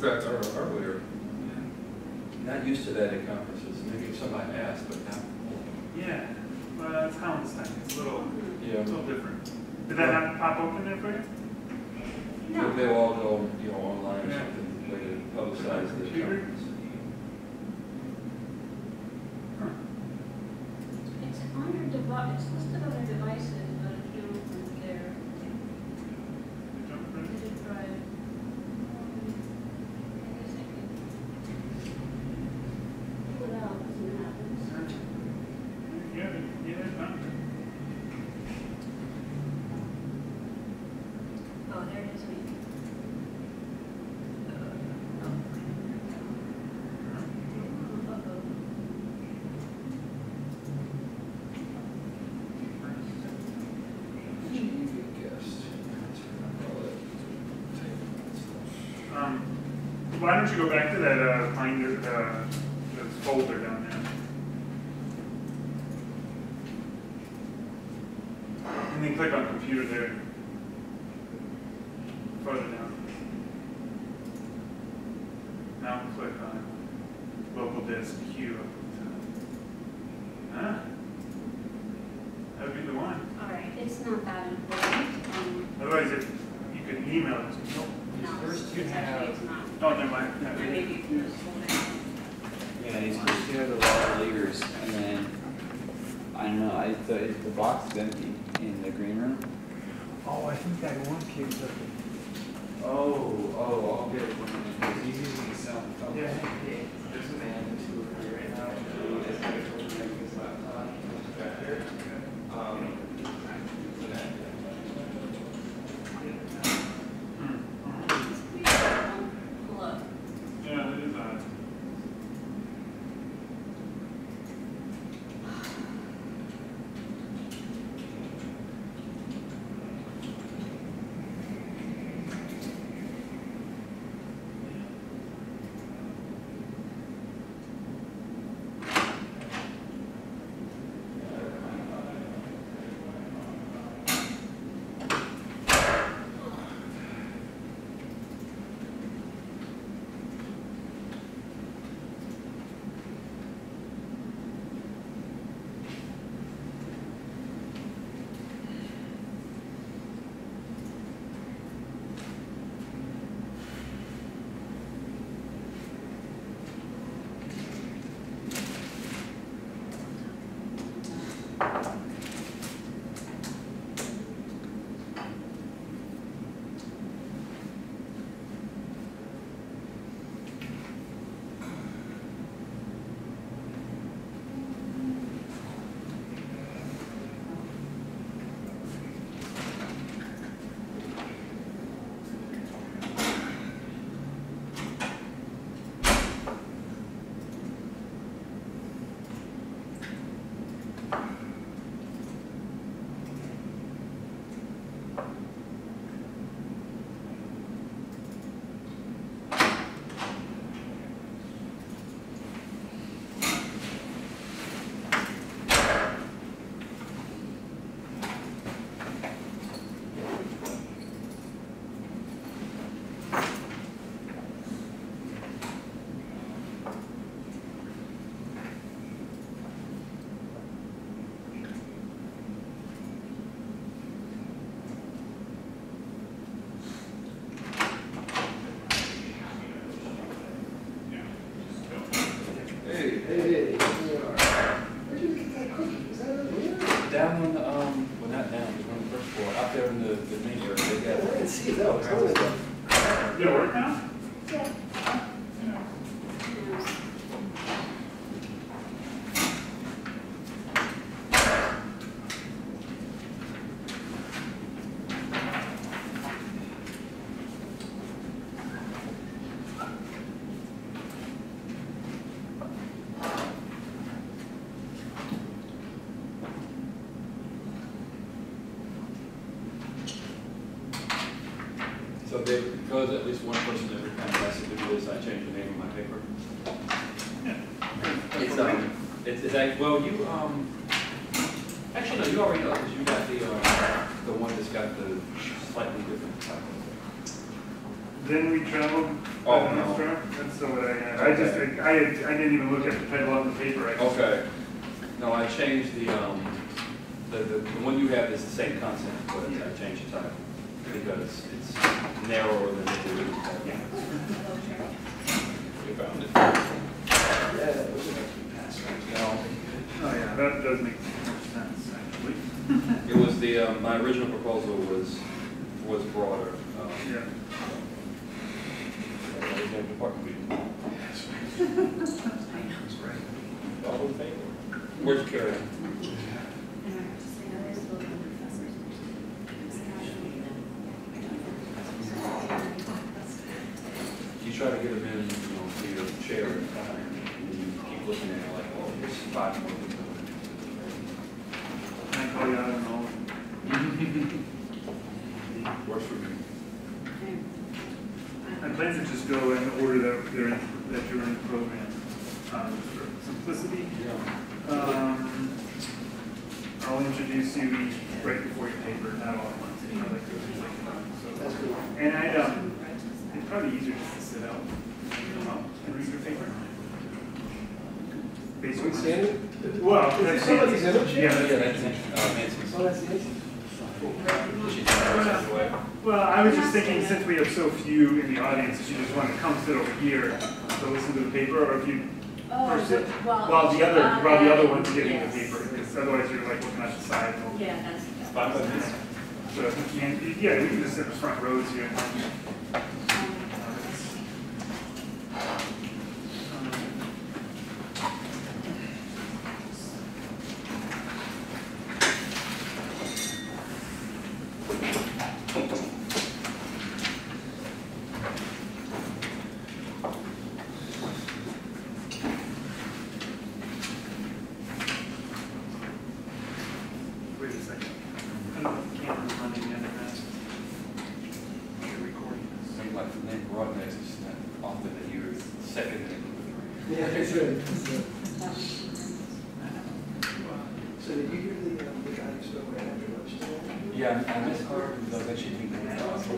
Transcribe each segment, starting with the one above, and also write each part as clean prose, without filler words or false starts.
cracked earlier. Not used to that at conferences. Maybe if somebody asked, but not. Yeah, well, it's Hallenstein. It's a little different. Did that not pop open there for you? No. They'll all go, online or something, way to publicize the conference. It's on your device. It's listed on your devices, but if you don't print there. Did it try it? I guess I could pull it out as it happens. Oh, there it is. Why don't you go back to that Finder, that folder down there, and then click on computer there, further down. Now click on local disk Q up at the top. Huh? That would be the one. All right, it's not that important. Otherwise, if you could email it to me. No, First you it's have- actually it's not. Oh, never mind. Maybe you can just hold it. Yeah, he's supposed to have the law leaders, and then, I don't know, the box is empty in the green room. Oh, I think that one came up. I'll get it. He's using the sound. Yeah. There's a man who's right now. Look. Yeah, that is odd. Down on the, well, not down, but on the first floor, out there in the main area, they got. I didn't see that. Did it work now? Yeah. So they, because at least one person every time has to do this, I change the name of my paper. It's like, well, you, actually, no, you already know, because you got the one that's got the slightly different type of. Then we traveled. Oh, by the no. Nostra. That's still what I had. I didn't even look at the title on the paper. I just, Okay. No, I changed the one you have is the same content, but I changed the title because it's narrower than the original title. Yeah. We found it. Yeah, that was an extra pass, right? No, Oh yeah, that does make more sense actually. it was the, my original proposal was broader. Yeah. All in favor? Where's Karen? You try to get them in, to your chair and you keep looking at it like, oh, there's 5 more people. Can I call you out on all? Works for me. I plan to just go in the order that you're in the program. For simplicity, I'll introduce you each right before your paper, not all at once. You know, like so. That's cool. And it's probably easier just to sit out and come up and read your paper. Based Can we on stand it? Well, Is that's it somebody's image? Yeah, Yeah, that's Nancy's. Oh, that's it? She turns it away. Well, I was just thinking, since we have so few in the audience, if you just want to come sit over here to listen to the paper, or if you first sit while the other one's getting the paper, because otherwise you're like looking at the side. Yeah, that's. 5 minutes. So, and, yeah, we can just sit in the front rows here. Wait a second. I don't know if the camera's running yet or not. You're recording this. Seems like the name Broadnex is not often that you're second in. Yeah, that's right. So did you hear the guy who spoke right after lunch today? Yeah, I missed her because I should be the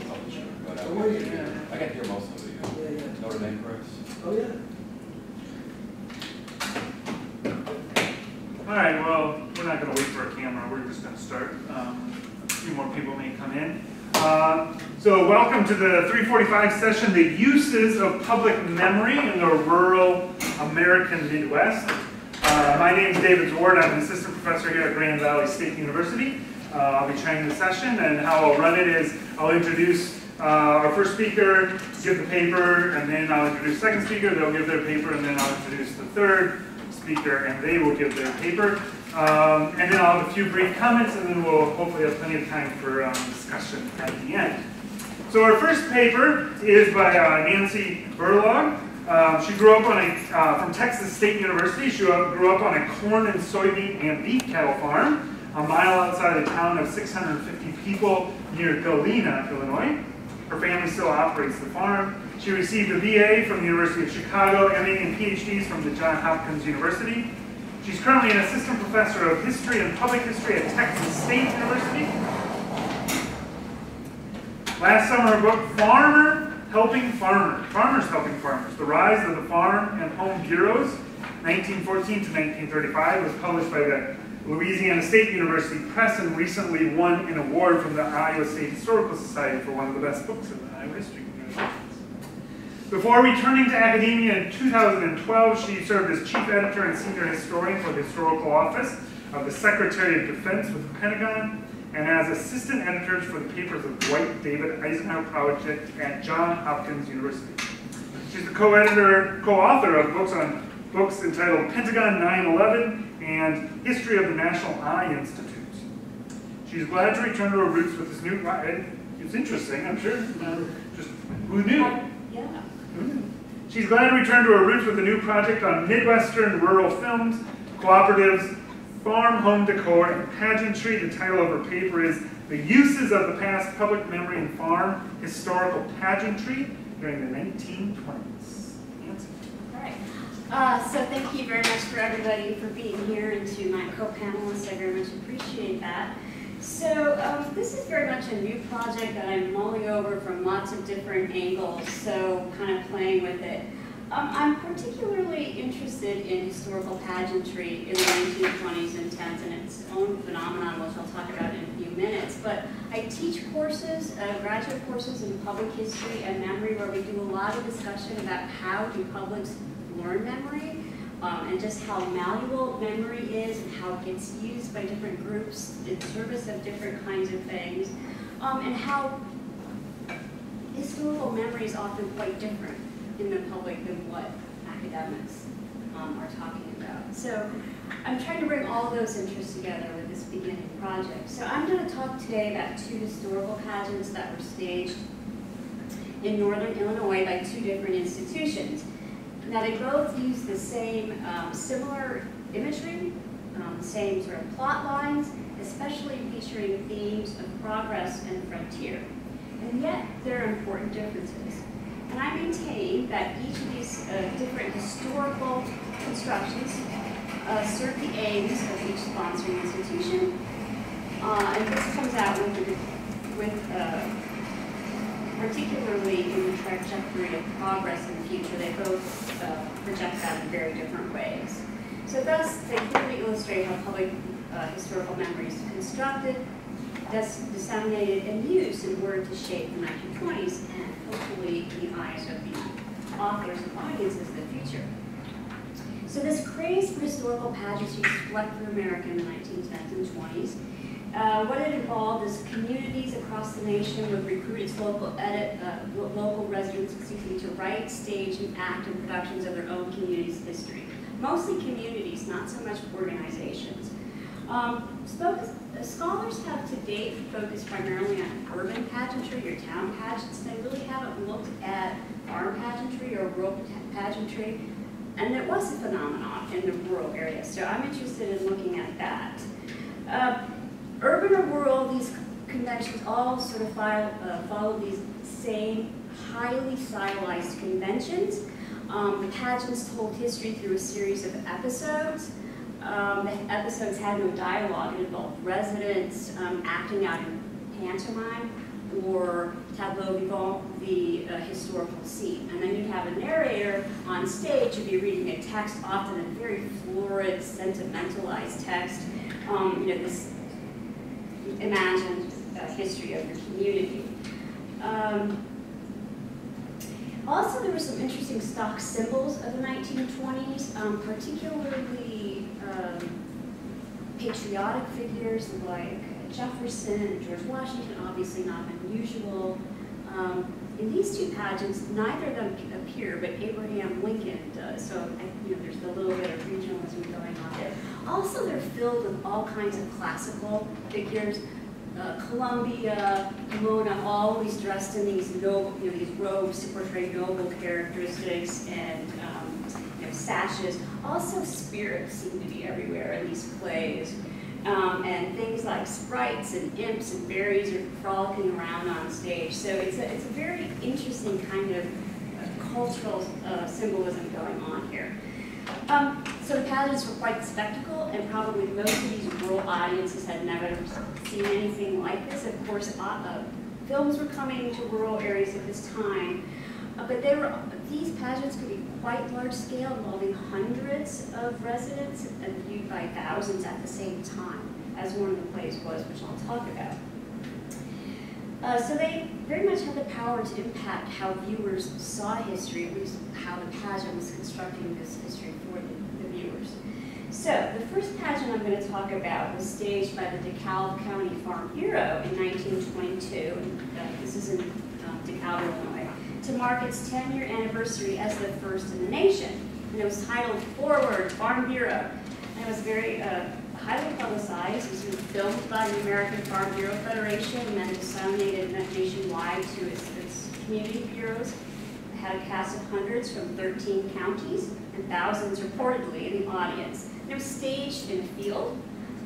publisher, but So where are you at? I got to hear most of it, Yeah, yeah. Notre Dame Press. Oh, yeah. All right, well, we're not going to wait for a camera. We're just going to start. A few more people may come in. So welcome to the 345 session, The Uses of Public Memory in the Rural American Midwest. My name is David Zwart. I'm an assistant professor here at Grand Valley State University. I'll be chairing the session, and how I'll run it is I'll introduce our first speaker, give the paper, and then I'll introduce the second speaker. They'll give their paper, and then I'll introduce the third speaker, and they will give their paper. And then I'll have a few brief comments, and then we'll hopefully have plenty of time for discussion at the end. So our first paper is by Nancy Berlog. She grew up from Texas State University. She grew up on a corn and soybean and beef cattle farm a mile outside of the town of 650 people near Galena, Illinois. Her family still operates the farm. She received a BA from the University of Chicago, MA and PhDs from the Johns Hopkins University. She's currently an assistant professor of history and public history at Texas State University. Last summer, her book, Farmers Helping Farmers, The Rise of the Farm and Home Bureaus, 1914 to 1935, was published by the Louisiana State University Press and recently won an award from the Iowa State Historical Society for one of the best books in the Iowa history community. Before returning to academia in 2012, she served as chief editor and senior historian for the Historical Office of the Secretary of Defense with the Pentagon, and as assistant editor for the papers of Dwight David Eisenhower Project at Johns Hopkins University. She's the co-author of books entitled Pentagon 9/11 and History of the National Eye Institute. She's glad to return to her roots with this new, it's interesting, I'm sure, just who knew? Yeah. She's glad to return to her roots with a new project on Midwestern rural films, cooperatives, farm home decor, and pageantry. The title of her paper is The Uses of the Past Public Memory and Farm Historical Pageantry During the 1920s. Nancy. All right. So thank you very much for everybody for being here, and to my co-panelists, I very much appreciate that. So this is very much a new project that I'm mulling over from lots of different angles, so kind of playing with it. I'm particularly interested in historical pageantry in the 1920s and 10s and its own phenomenon, which I'll talk about in a few minutes. But I teach courses, graduate courses in public history and memory, where we do a lot of discussion about how do publics learn memory, and just how malleable memory is and how it gets used by different groups in service of different kinds of things, and how historical memory is often quite different in the public than what academics are talking about. So I'm trying to bring all those interests together with this beginning project. So I'm going to talk today about two historical pageants that were staged in Northern Illinois by two different institutions. Now they both use the same similar imagery, same sort of plot lines, especially featuring themes of progress and frontier. And yet there are important differences. And I maintain that each of these different historical constructions serve the aims of each sponsoring institution. And this comes out with particularly in the trajectory of progress in the future. They both project that in very different ways. So thus, they clearly illustrate how public historical memory is constructed, thus disseminated and used in order to shape the 1920s and hopefully the eyes of the authors and audiences of the future. So this craze for historical pageantry swept through America in the 1910s and 20s. What it involved is communities across the nation would recruit its local residents to write, stage, and act in productions of their own community's history. Mostly communities, not so much organizations. Scholars have to date focused primarily on urban pageantry or town pageants. They really haven't looked at farm pageantry or rural pageantry, and it was a phenomenon in the rural areas. So I'm interested in looking at that. Urban or rural, these conventions all sort of follow these same highly stylized conventions. The pageants told history through a series of episodes. The episodes had no dialogue. It involved residents acting out in pantomime or tableau vivant, the historical scene. And then you'd have a narrator on stage who'd be reading a text, often a very florid, sentimentalized text, this imagined history of the community. Also, there were some interesting stock symbols of the 1920s, particularly patriotic figures like Jefferson and George Washington, obviously not unusual. In these two pageants, neither of them appear, but Abraham Lincoln does. So there's a little bit of regionalism going on there. Also, they're filled with all kinds of classical figures. Columbia, Pomona, always dressed in these noble, these robes to portray noble characteristics and sashes. Also, spirits seem to be everywhere in these plays, and things like sprites and imps and fairies are frolicking around on stage. So it's a very interesting kind of cultural symbolism going on here. So the pageants were quite the spectacle, and probably most of these rural audiences had never seen anything like this. Of course, films were coming to rural areas at this time, but these pageants could be quite large scale, involving hundreds of residents and viewed by thousands at the same time, as one of the plays was, which I'll talk about. So they very much had the power to impact how viewers saw history, at least how the pageant was constructing this history for the viewers. So the first pageant I'm going to talk about was staged by the DeKalb County Farm Bureau in 1922. This is in DeKalb, Illinois, to mark its 10-year anniversary as the first in the nation. And it was titled Forward Farm Bureau. And it was very highly publicized. It was filmed by the American Farm Bureau Federation and then disseminated nationwide to its community bureaus. It had a cast of hundreds from 13 counties and thousands reportedly in the audience. And it was staged in a field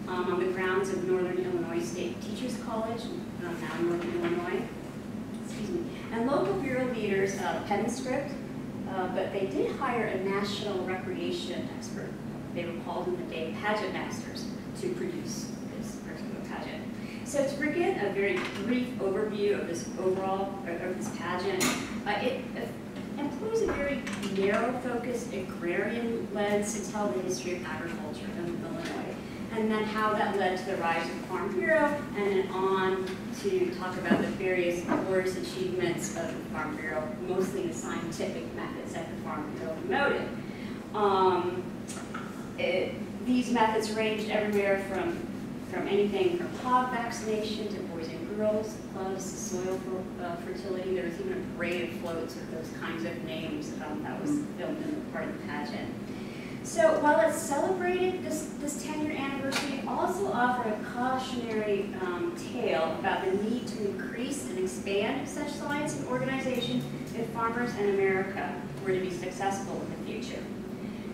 on the grounds of Northern Illinois State Teachers College, now Northern Illinois. Excuse me. And local bureau leaders pen script, but they did hire a national recreation expert. They were called in the day pageant masters to produce this particular pageant. So to begin a very brief overview of this overall, of this pageant, it employs a very narrow-focused agrarian lens to tell the history of agriculture in Illinois, and then how that led to the rise of the Farm Bureau, and then on to talk about the various glorious achievements of the Farm Bureau, mostly the scientific methods that the Farm Bureau promoted. These methods ranged everywhere from anything from hog vaccination to boys and girls clubs, soil fertility. There was even a parade of floats with those kinds of names that was filmed in part of the pageant. So while it celebrated this 10-year anniversary, it also offered a cautionary tale about the need to increase and expand such science and organization if farmers in America were to be successful in the future.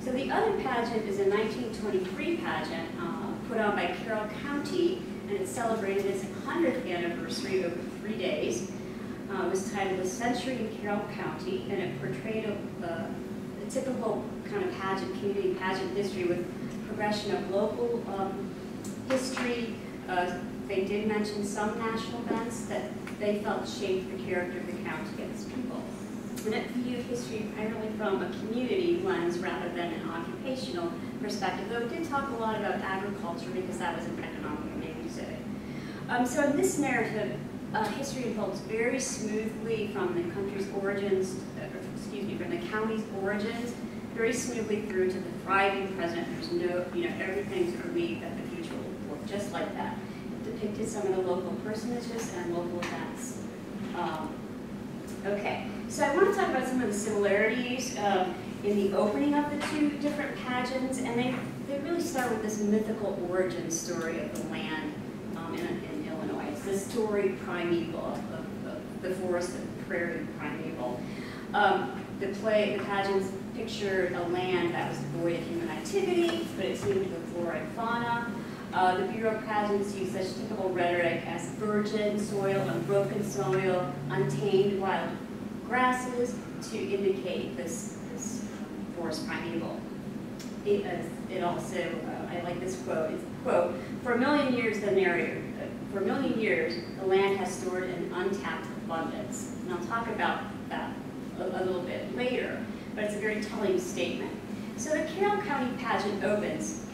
So the other pageant is a 1923 pageant put on by Carroll County, and it celebrated its 100th anniversary over 3 days. It was titled "A Century in Carroll County," and it portrayed a typical kind of pageant, community pageant history with progression of local history. They did mention some national events that they felt shaped the character of the county and its people. And it viewed history primarily from a community lens rather than an occupational perspective, though it did talk a lot about agriculture because that was an economic exhibit. So in this narrative, history unfolds very smoothly from the country's origins, from the county's origins, very smoothly through to the thriving present. There's no, everything's believed that the future will look just like that. It depicted some of the local personages and local events. Okay, so I want to talk about some of the similarities in the opening of the two different pageants, and they really start with this mythical origin story of the land in Illinois. It's the story primeval of the forest and prairie primeval. The pageants pictured a land that was devoid of human activity, but it seemed to the flora and fauna. The Bureau pageants use such typical rhetoric as virgin soil, unbroken soil, untamed wild grasses to indicate this forest primeval. It also, I like this quote, it's, quote, "For a million years, the narrator, for a million years, the land has stored an untapped abundance." And I'll talk about that a little bit later, but it's a very telling statement. So the Carroll County pageant opens,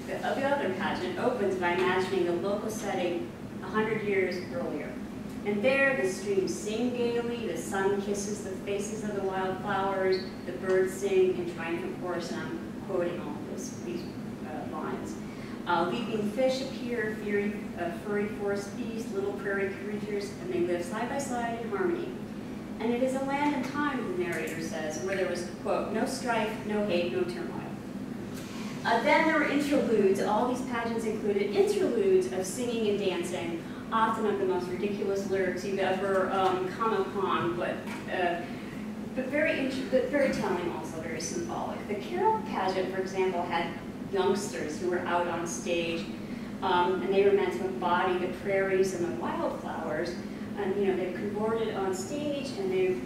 the other pageant opens by imagining the local setting 100 years earlier. And there the streams sing gaily, the sun kisses the faces of the wildflowers, the birds sing in triumphant chorus, and I'm quoting all of these lines. Leaping fish appear, furry forest beasts, little prairie creatures, and they live side by side in harmony. And it is a land and time, the narrator says, where there was, quote, "no strife, no hate, no turmoil." Then there were interludes. All these pageants included interludes of singing and dancing, often of the most ridiculous lyrics you've ever come upon, but very telling, also very symbolic. The Carroll pageant, for example, had youngsters who were out on stage, and they were meant to embody the prairies and the wildflowers. And they cavorted on stage, and they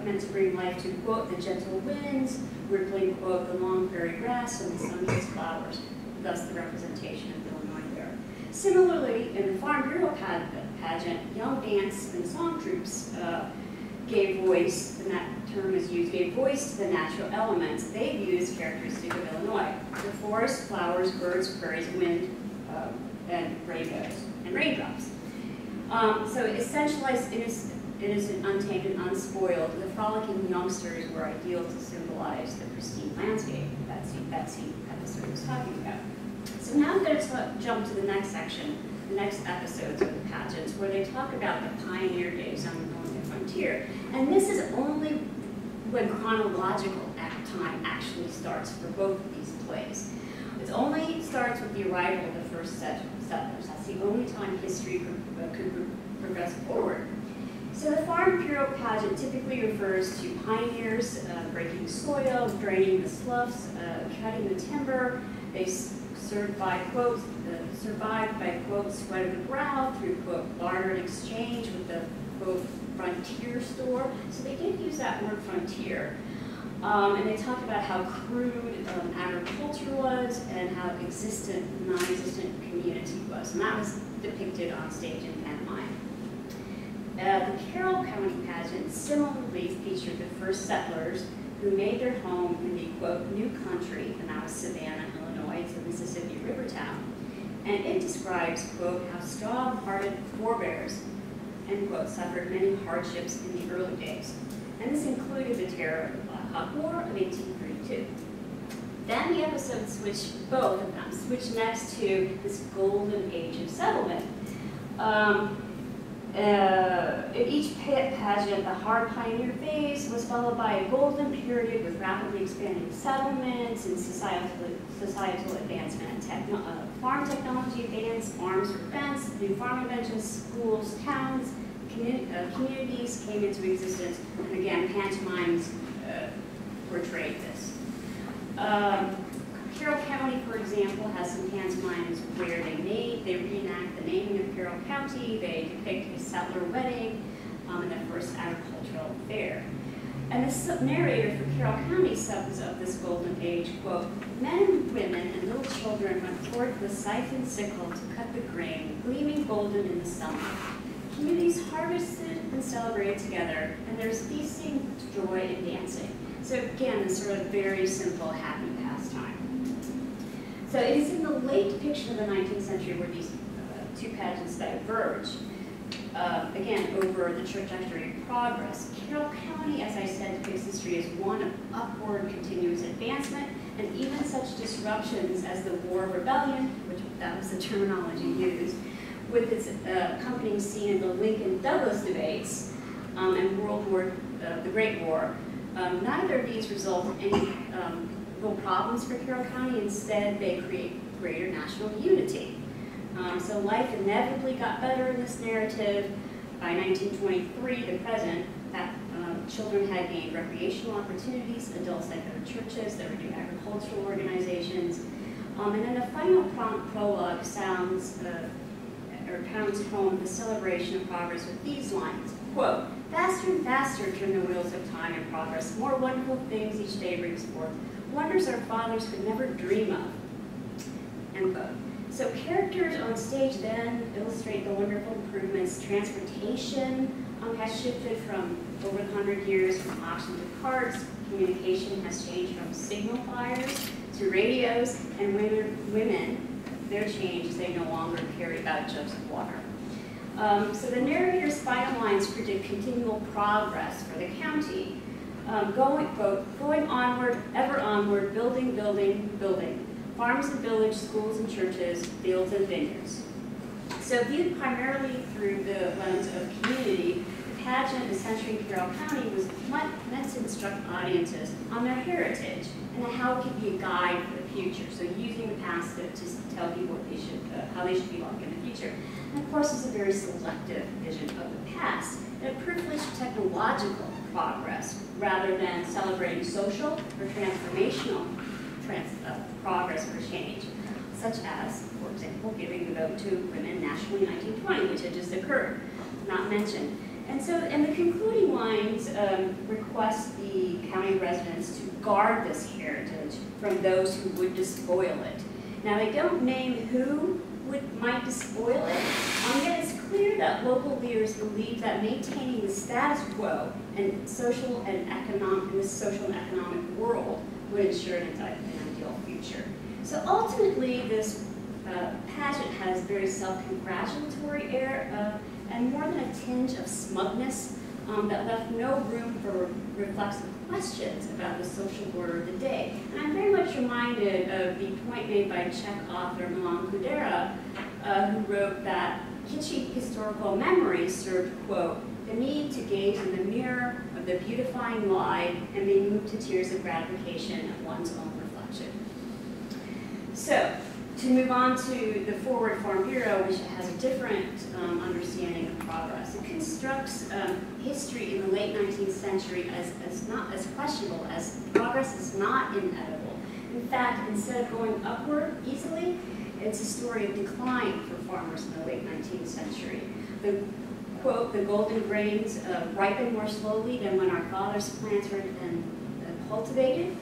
meant to bring life to, quote, "the gentle winds," rippling, quote, "the long prairie grass and the sun-kissed flowers," thus the representation of Illinois there. Similarly, in the Farm Bureau pageant, young dance and song troops gave voice, and that term is used, gave voice to the natural elements they viewed as characteristic of Illinois: the forest, flowers, birds, prairies, wind, and rainbows and raindrops. So essentialized, innocent, untamed, and unspoiled, the frolicking youngsters were ideal to symbolize the pristine landscape that scene episode was talking about. So now I'm going to jump to the next section, the next episodes of the pageants, where they talk about the pioneer days on the frontier. And this is only when chronological time actually starts for both of these plays. It only starts with the arrival of the first settlers. That's the only time history could progress forward. So the Farm Bureau pageant typically refers to pioneers breaking soil, draining the sloughs, cutting the timber. They survived by, quote, "sweat of the brow," through, quote, "barter and exchange with the, quote, frontier store." So they did use that word frontier. And they talked about how crude agriculture was and how non-existent community was. And that was depicted on stage in pantomime. The Carroll County pageant similarly featured the first settlers who made their home in the, quote, new country, and that was Savannah, Illinois, to Mississippi River town. And it describes, quote, how strong-hearted forebears, end quote, suffered many hardships in the early days. And this included the terror of the Black Hawk War of 1832. Then the episode switched, both of them, switched next to this golden age of settlement. In each pageant, the hard pioneer phase was followed by a golden period with rapidly expanding settlements and societal advancement. Farm technology advanced, farms were fenced, new farm inventions, schools, towns, communities came into existence, and again, pantomimes portrayed this. Carroll County, for example, has some pantomimes where they reenact the naming of Carroll County, they depict a settler wedding, and the first agricultural fair. And the narrator for Carroll County sums up this golden age, quote, men and women and little children went forth with scythe and sickle to cut the grain, gleaming golden in the summer. Communities harvested and celebrated together, and there's feasting, joy, and dancing. So again, this sort of very simple, happy pastime. So it is in the late depiction of the 19th century where these two pageants diverge. Again, over the trajectory of progress. Carroll County, as I said, depicts history as one of upward continuous advancement, and even such disruptions as the War of Rebellion, which that was the terminology used, with its accompanying scene in the Lincoln-Douglas debates and the Great War. Neither of these result in any real problems for Carroll County. Instead, they create greater national unity. So life inevitably got better in this narrative. By 1923, the present, that children had gained recreational opportunities, adults had better churches, there were new agricultural organizations. And then the final prologue pounds home the celebration of progress with these lines, quote, faster and faster turn the wheels of time and progress, more wonderful things each day brings forth, wonders our fathers could never dream of, end quote. So characters on stage then illustrate the wonderful improvements. Transportation has shifted from over 100 years from oxen to carts. Communication has changed from signal fires to radios, and women, their change is they no longer carry about jugs of water. So the narrator's final lines predict continual progress for the county. Going onward, ever onward, building, building, building. Farms and village, schools and churches, fields and vineyards. So viewed primarily through the lens of community, the pageant in Century and Carroll County was meant to instruct audiences on their heritage and how it could be a guide for the future. So using the past to tell people what they should, how they should be walking in the future. And of course, it's a very selective vision of the past. And it privileged technological progress rather than celebrating social or transformational progress or change, such as, for example, giving the vote to women nationally in 1920, which had just occurred, not mentioned. And so, and the concluding lines request the county residents to guard this heritage from those who would despoil it. Now, they don't name who might despoil it, yet it's clear that local leaders believe that maintaining the status quo in social and economic world would ensure an ideal future. So ultimately, this pageant has very self-congratulatory air and more than a tinge of smugness that left no room for reflexive questions about the social order of the day. And I'm very much reminded of the point made by Czech author Milan Kundera, who wrote that kitschy historical memories served, quote, the need to gaze in the mirror of the beautifying lie and be moved to tears of gratification at one's own reflection. So, to move on to the Forward Farm Bureau, which has a different understanding of progress. It constructs history in the late 19th century as not as questionable, as progress is not inevitable. In fact, instead of going upward easily, it's a story of decline for farmers in the late 19th century. The quote, the golden grains ripen more slowly than when our fathers planted and cultivated.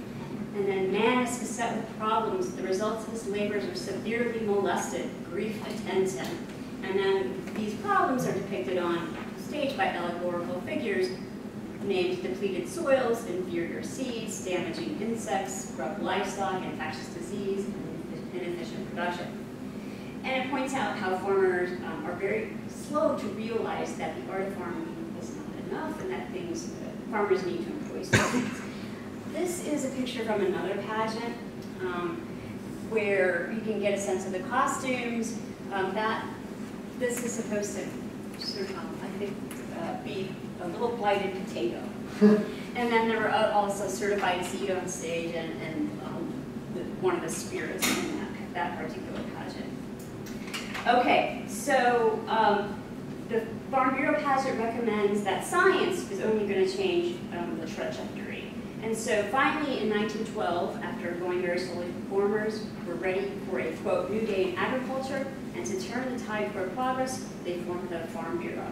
And then man is beset with problems. The results of his labors are severely molested. Grief attends him. And then these problems are depicted on stage by allegorical figures named depleted soils, inferior seeds, damaging insects, corrupt livestock, infectious disease, and inefficient production. And it points out how farmers are very slow to realize that the art of farming is not enough and that farmers need to employ students. This is a picture from another pageant where you can get a sense of the costumes. This is supposed to sort of, I think, be a little blighted potato. And then there were also certified seed on stage and one of the spirits in that particular pageant. Okay, so the Farm Bureau pageant recommends that science is only going to change the trajectory. And so finally in 1912, after going very slowly, farmers were ready for a, quote, new day in agriculture, and to turn the tide toward progress, they formed the Farm Bureau.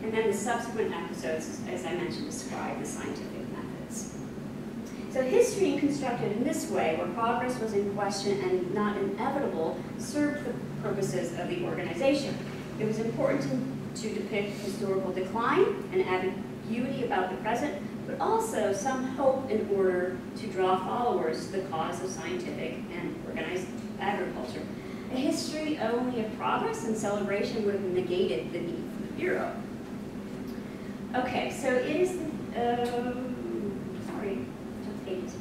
And then the subsequent episodes, as I mentioned, describe the scientific methods. So history constructed in this way, where progress was in question and not inevitable, served the purposes of the organization. It was important to depict historical decline and ambiguity about the present, but also some hope in order to draw followers to the cause of scientific and organized agriculture. A history only of progress and celebration would have negated the need for the Bureau. Okay, so it is sorry, jump pages.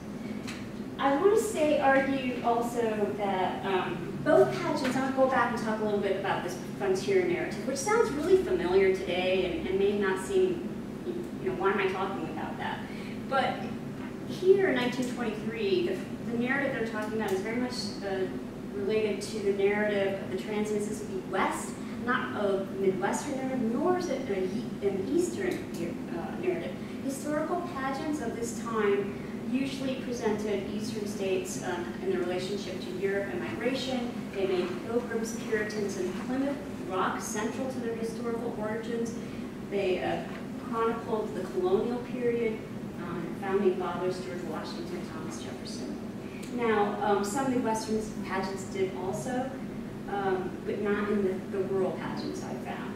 I want to argue also that both pageants, I'll go back and talk a little bit about this frontier narrative, which sounds really familiar today and may not seem, why am I talking about that? But here in 1923, the narrative they're talking about is very much related to the narrative of the Trans-Mississippi West, not a Midwestern narrative, nor is it an Eastern narrative. Historical pageants of this time usually presented Eastern states in their relationship to Europe and migration. They made Pilgrims, Puritans, and Plymouth Rock central to their historical origins. They chronicled the colonial period, founding fathers George Washington, Thomas Jefferson. Now, some Midwestern pageants did also, but not in the rural pageants I found.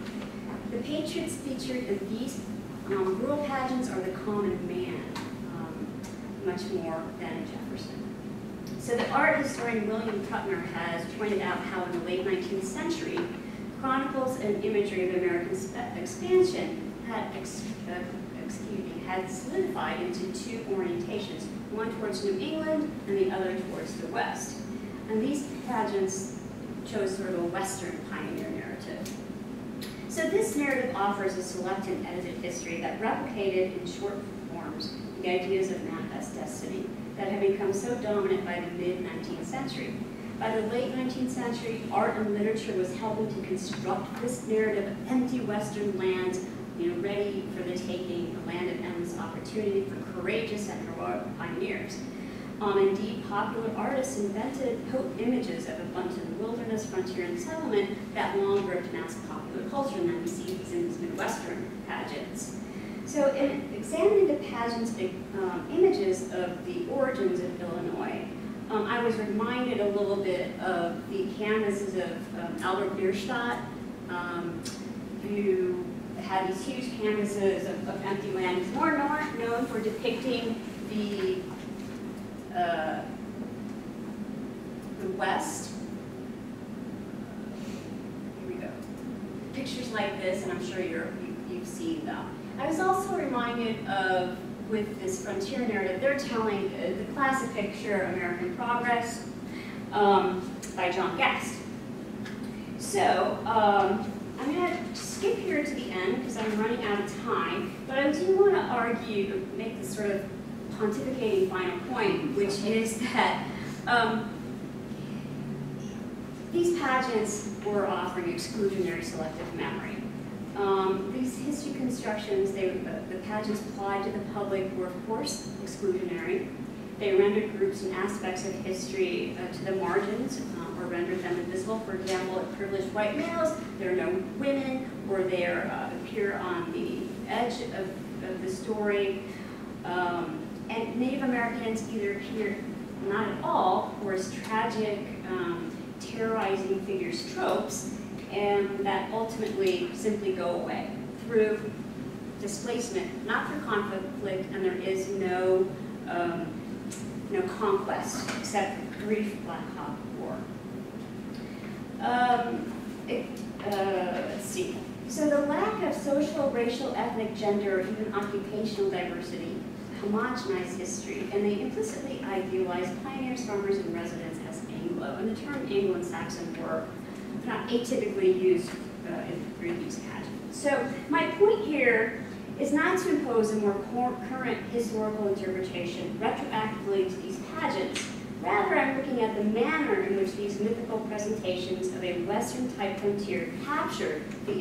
The patriots featured in these rural pageants are the common man, much more than Jefferson. So the art historian William Trutner has pointed out how in the late 19th century, chronicles and imagery of American expansion had solidified into two orientations, one towards New England and the other towards the West. And these pageants chose sort of a Western pioneer narrative. So this narrative offers a select and edited history that replicated in short forms the ideas of manifest destiny that had become so dominant by the mid-19th century. By the late 19th century, art and literature was helping to construct this narrative of empty Western lands, ready for the taking, a land of endless opportunity for courageous and heroic pioneers. Indeed, popular artists invented images of abundant wilderness, frontier, and settlement that long gripped mass popular culture, and then we see these in these Midwestern pageants. So in examining the pageant's images of the origins of Illinois, I was reminded a little bit of the canvases of Albert Bierstadt, who had these huge canvases of empty land. He's more known for depicting the West. Here we go. Pictures like this, and I'm sure you've seen them. I was also reminded of, with this frontier narrative, they're telling the classic picture, American Progress, by John Gast. So, I'm going to skip here to the end because I'm running out of time, but I do want to argue, make this sort of pontificating final point, which is that these pageants were offering exclusionary selective memory. These history constructions, the pageants applied to the public were, of course, exclusionary. They rendered groups and aspects of history to the margins, or rendered them invisible. For example, privileged white males, there are no women, or they appear on the edge of the story. And Native Americans either appear not at all, or as tragic, terrorizing figures, tropes, and that ultimately simply go away through displacement, not through conflict, and there is no conquest except for brief Black Hawk War. Let's see. So the lack of social, racial, ethnic, gender, or even occupational diversity homogenize history, and they implicitly idealize pioneers, farmers, and residents as Anglo. And the term Anglo and Saxon were not atypically used through these pageants. So my point here is not to impose a more current historical interpretation retroactively to these pageants. Rather, I'm looking at the manner in which these mythical presentations of a Western-type frontier captured the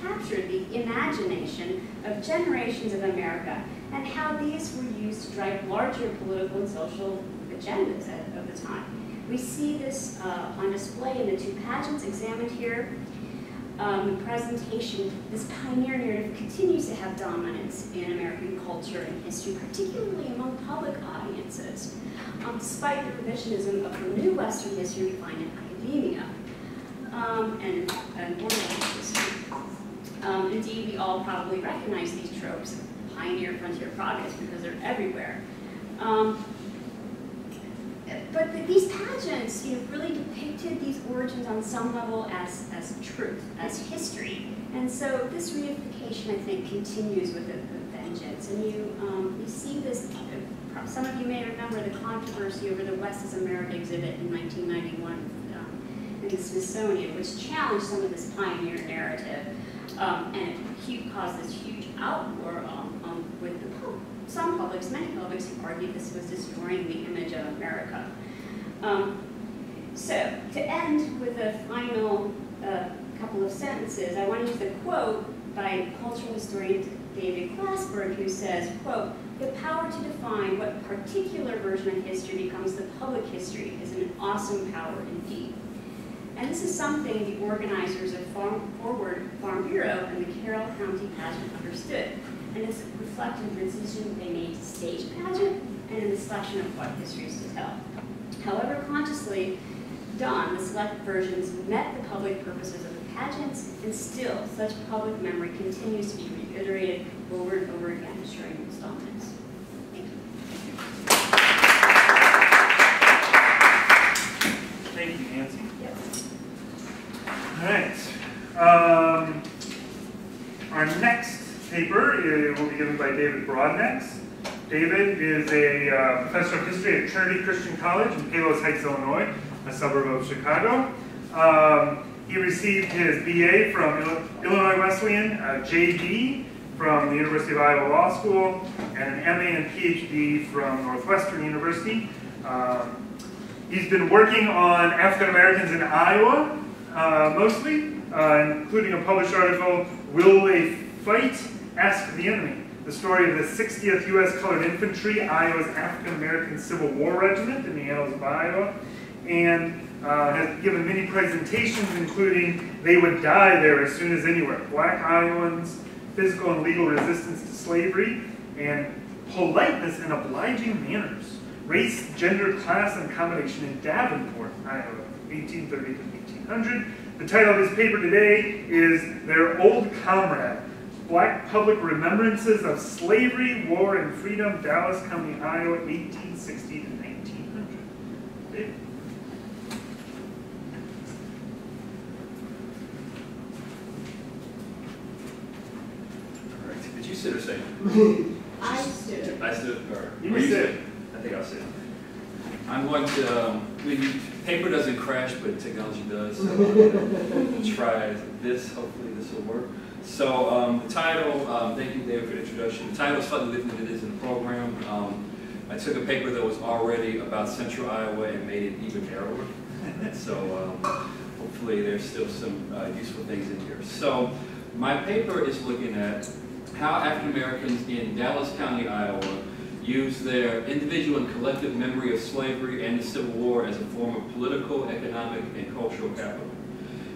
captured the imagination of generations of America, and how these were used to drive larger political and social agendas of the time. We see this on display in the two pageants examined here. The presentation, this pioneer narrative continues to have dominance in American culture and history, particularly among public audiences, despite the revisionism of the new Western history we find in academia and organized history. Indeed, we all probably recognize these tropes of pioneer frontier progress because they're everywhere. But these pageants, really depicted these origins on some level as truth, as history. And so this reification, I think, continues with a vengeance. And you see this, some of you may remember the controversy over the West is America exhibit in 1991 in the Smithsonian, which challenged some of this pioneer narrative. And it caused this huge outroar with some publics, many publics who argued this was destroying the image of America. So to end with a final couple of sentences, I want to use a quote by cultural historian David Glassberg, who says, quote, "The power to define what particular version of history becomes the public history is an awesome power indeed." And this is something the organizers of Forward Farm Bureau and the Carroll County pageant understood. And it's reflected in the decision they made to stage a pageant and in the selection of what histories to tell. However consciously done, the select versions met the public purposes of the pageants, and still such public memory continues to be reiterated over and over again during its dominance. Thank you. Thank you, Nancy. Yep. All right. Our next paper will be given by David Broadnax. David is a professor of history at Trinity Christian College in Palos Heights, Illinois, a suburb of Chicago. He received his BA from Illinois Wesleyan, a JD from the University of Iowa Law School, and an MA and PhD from Northwestern University. He's been working on African Americans in Iowa, mostly, including a published article, "Will They Fight? Ask the Enemy. The story of the 60th U.S. Colored Infantry, Iowa's African American Civil War Regiment in the annals of Iowa," and has given many presentations, including "They Would Die There as Soon as Anywhere," Black Iowans, Physical and Legal Resistance to Slavery, and Politeness and Obliging Manners, Race, Gender, Class, and Combination in Davenport, Iowa, 1830 to 1800. The title of his paper today is "Their Old Comrade, Black Public Remembrances of Slavery, War, and Freedom, Dallas County, Iowa, 1860 to 1900. David. All right. Did you sit or stand? I stood. I stood, or You or you sit. sit? I think I'll sit. I'm going to, paper doesn't crash, but technology does. So I'm going to try this. Hopefully this will work. So the title, thank you, David, for the introduction. The title is slightly different than it is in the program. I took a paper that was already about Central Iowa and made it even narrower. So hopefully there's still some useful things in here. So my paper is looking at how African Americans in Dallas County, Iowa, use their individual and collective memory of slavery and the Civil War as a form of political, economic, and cultural capital.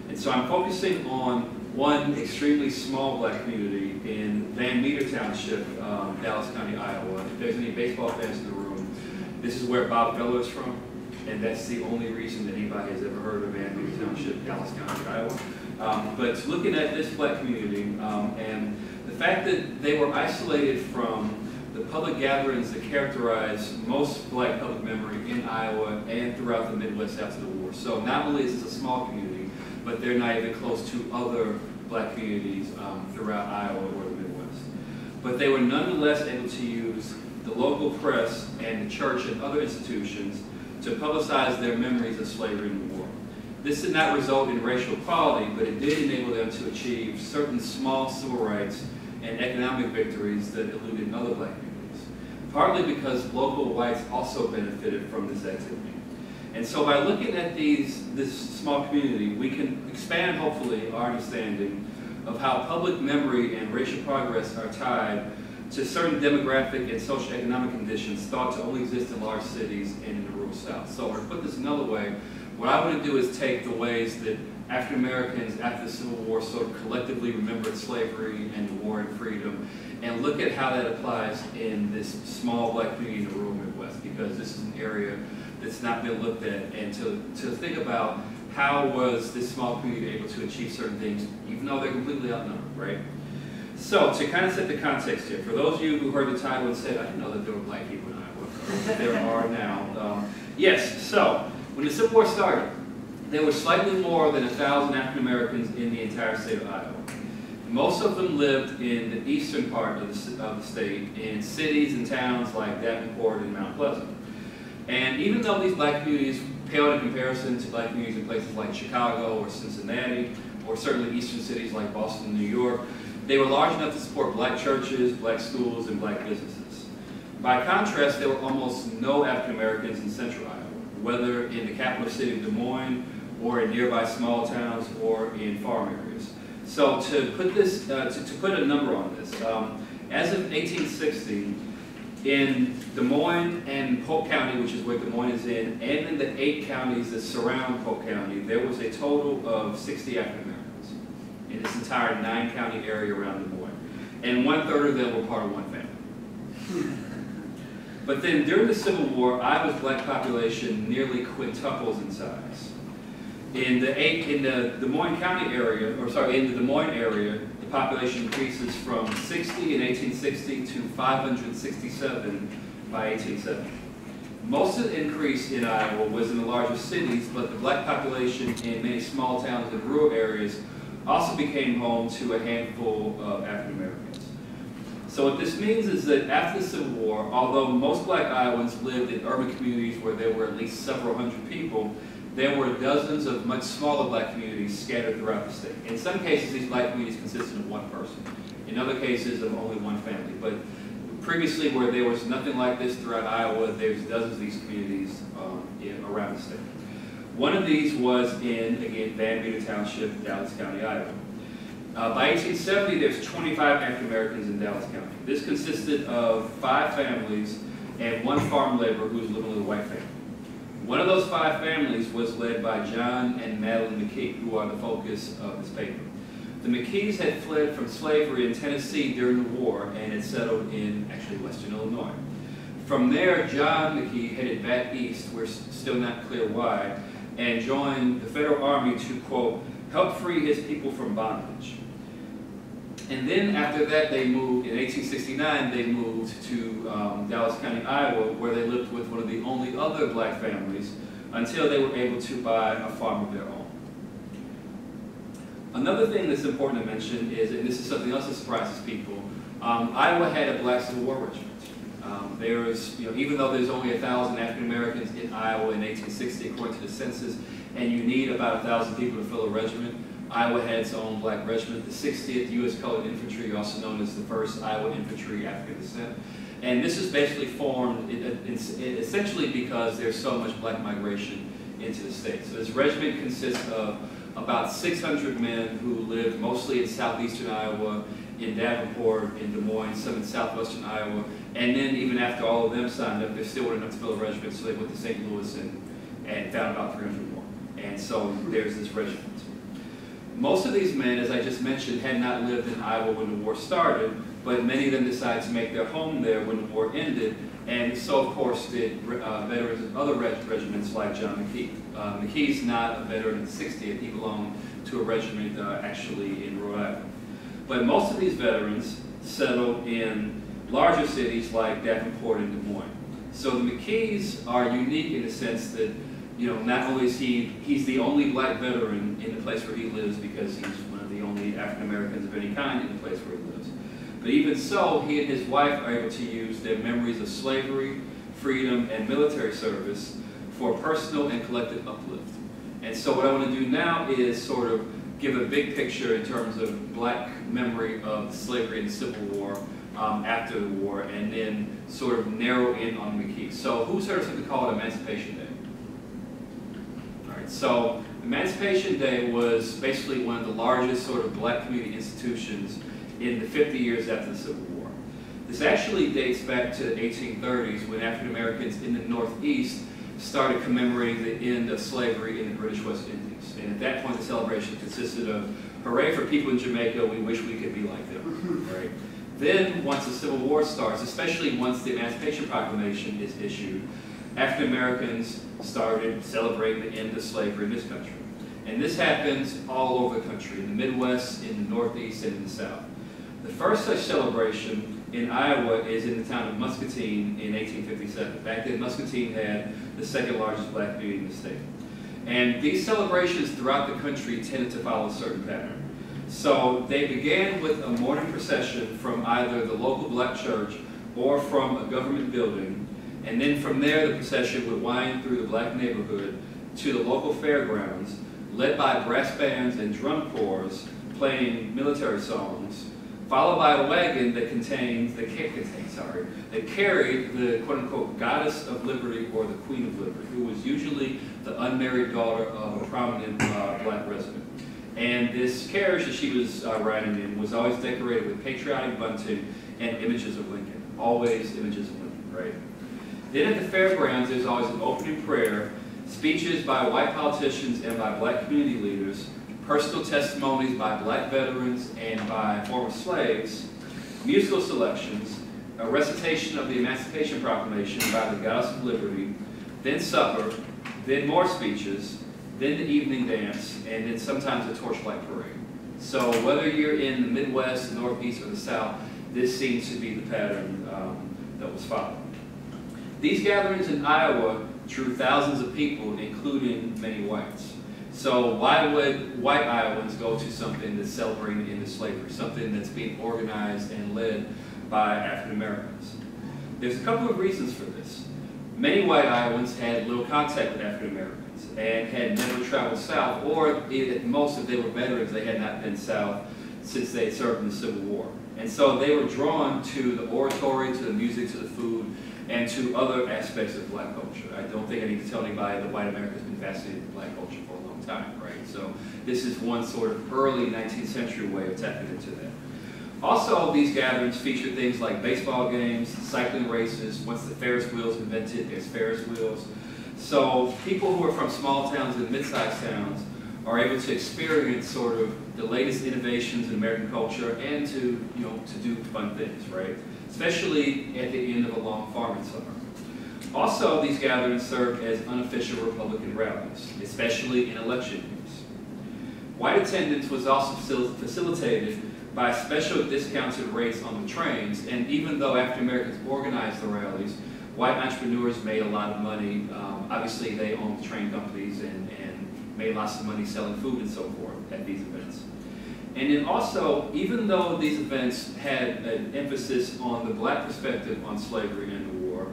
And so I'm focusing on one extremely small black community in Van Meter Township, Dallas County, Iowa. If there's any baseball fans in the room, this is where Bob Feller is from, and that's the only reason that anybody has ever heard of Van Meter Township, Dallas County, Iowa. But looking at this black community, and the fact that they were isolated from the public gatherings that characterize most black public memory in Iowa and throughout the Midwest after the war. So not only is this a small community, but they're not even close to other black communities throughout Iowa or the Midwest. But they were nonetheless able to use the local press and the church and other institutions to publicize their memories of slavery in the war. This did not result in racial equality, but it did enable them to achieve certain small civil rights and economic victories that eluded other black communities, partly because local whites also benefited from this activity. And so by looking at this small community, we can expand, hopefully, our understanding of how public memory and racial progress are tied to certain demographic and socioeconomic conditions thought to only exist in large cities and in the rural South. So to put this another way, what I want to do is take the ways that African Americans after the Civil War sort of collectively remembered slavery and the war and freedom, and look at how that applies in this small black community in the rural Midwest, because this is an area that's not been looked at, and to think about how was this small community able to achieve certain things, even though they're completely outnumbered, right? So to kind of set the context here, for those of you who heard the title and said, I didn't know that there were black people in Iowa, there are now. Yes, so when the Civil War started, there were slightly more than 1,000 African Americans in the entire state of Iowa. Most of them lived in the eastern part of the state, in cities and towns like Davenport and Mount Pleasant. And even though these black communities pale in comparison to black communities in places like Chicago or Cincinnati, or certainly eastern cities like Boston and New York, they were large enough to support black churches, black schools, and black businesses. By contrast, there were almost no African Americans in central Iowa, whether in the capital city of Des Moines, or in nearby small towns, or in farm areas. So to put this, to put a number on this, as of 1860, in Des Moines and Polk County, which is where Des Moines is in, and in the 8 counties that surround Polk County, there was a total of 60 African Americans in this entire 9-county area around Des Moines. And 1/3 of them were part of one family. But then during the Civil War, Iowa's black population nearly quintuples in size. In the Des Moines County area, or sorry, in the Des Moines area, the population increases from 60 in 1860 to 567 by 1870. Most of the increase in Iowa was in the larger cities, but the black population in many small towns and rural areas also became home to a handful of African Americans. So what this means is that after the Civil War, although most black Iowans lived in urban communities where there were at least several hundred people, there were dozens of much smaller black communities scattered throughout the state. In some cases, these black communities consisted of one person. In other cases, of only one family. But previously, where there was nothing like this throughout Iowa, there's dozens of these communities around the state. One of these was in, again, Van Meter Township, Dallas County, Iowa. By 1870, there's 25 African Americans in Dallas County. This consisted of 5 families and 1 farm laborer who was living with a white family. One of those 5 families was led by John and Madeline McKee, who are the focus of this paper. The McKees had fled from slavery in Tennessee during the war and had settled in, actually, western Illinois. From there, John McKee headed back east, we're still not clear why, and joined the Federal Army to, quote, help free his people from bondage. And then after that, they moved, in 1869, they moved to Dallas County, Iowa, where they lived with one of the only other black families until they were able to buy a farm of their own. Another thing that's important to mention is, and this is something else that surprises people, Iowa had a black Civil War regiment. Even though there's only 1,000 African Americans in Iowa in 1860, according to the census, and you need about 1,000 people to fill a regiment, Iowa had its own black regiment, the 60th U.S. Colored Infantry, also known as the 1st Iowa Infantry African Descent. And this is basically formed essentially because there's so much black migration into the state. So this regiment consists of about 600 men who lived mostly in southeastern Iowa, in Davenport, in Des Moines, some in southwestern Iowa, and then even after all of them signed up, there still weren't enough to fill a regiment, so they went to St. Louis and found about 300 more. And so there's this regiment. Most of these men, as I just mentioned, had not lived in Iowa when the war started, but many of them decided to make their home there when the war ended, and so, of course, did veterans of other regiments like John McKee. McKee's not a veteran of the 60th. He belonged to a regiment actually in Rhode Island. But most of these veterans settled in larger cities like Davenport and Des Moines. So the McKees are unique in the sense that, you know, not only is he's the only black veteran in the place where he lives because he's one of the only African Americans of any kind in the place where he lives. But even so, he and his wife are able to use their memories of slavery, freedom, and military service for personal and collective uplift. And so what I want to do now is sort of give a big picture in terms of black memory of slavery and the Civil War after the war, and then sort of narrow in on McKee. So who's heard of something called Emancipation Day? All right, so Emancipation Day was basically one of the largest sort of black community institutions in the 50 years after the Civil War. This actually dates back to the 1830s when African Americans in the Northeast started commemorating the end of slavery in the British West Indies. And at that point, the celebration consisted of, hooray for people in Jamaica, we wish we could be like them, right? Then, once the Civil War starts, especially once the Emancipation Proclamation is issued, African Americans started celebrating the end of slavery in this country. And this happens all over the country, in the Midwest, in the Northeast, and in the South. The first such celebration in Iowa is in the town of Muscatine in 1857. Back then, Muscatine had the second largest black community in the state. And these celebrations throughout the country tended to follow a certain pattern. So they began with a morning procession from either the local black church or from a government building, and then from there the procession would wind through the black neighborhood to the local fairgrounds, led by brass bands and drum corps playing military songs, followed by a wagon that carried the quote-unquote goddess of liberty or the queen of liberty, who was usually the unmarried daughter of a prominent black resident. And this carriage that she was riding in was always decorated with patriotic bunting and images of Lincoln. Always images of Lincoln, right? Then at the fairgrounds, there's always an opening prayer, speeches by white politicians and by black community leaders, personal testimonies by black veterans and by former slaves, musical selections, a recitation of the Emancipation Proclamation by the Goddess of Liberty, then supper, then more speeches, then the evening dance, and then sometimes a torchlight parade. So whether you're in the Midwest, the Northeast, or the South, this seems to be the pattern that was followed. These gatherings in Iowa drew thousands of people, including many whites. So why would white Iowans go to something that's celebrating the end of slavery, something that's being organized and led by African Americans? There's a couple of reasons for this. Many white Iowans had little contact with African Americans and had never traveled south, or at most, if they were veterans, they had not been south since they had served in the Civil War. And so they were drawn to the oratory, to the music, to the food, and to other aspects of black culture. I don't think I need to tell anybody that white America has been fascinated with black culture for a long time, right? So this is one sort of early 19th century way of tapping into that. Also, these gatherings feature things like baseball games, cycling races. Once the Ferris wheels invented, there's Ferris wheels. So people who are from small towns and mid-sized towns are able to experience sort of the latest innovations in American culture and to do fun things, right? Especially at the end of a long farming summer. Also, these gatherings served as unofficial Republican rallies, especially in election years. White attendance was also facilitated by special discounted rates on the trains, and even though African Americans organized the rallies, white entrepreneurs made a lot of money. Obviously, they owned train companies and made lots of money selling food and so forth at these events. And then also, even though these events had an emphasis on the black perspective on slavery and the war,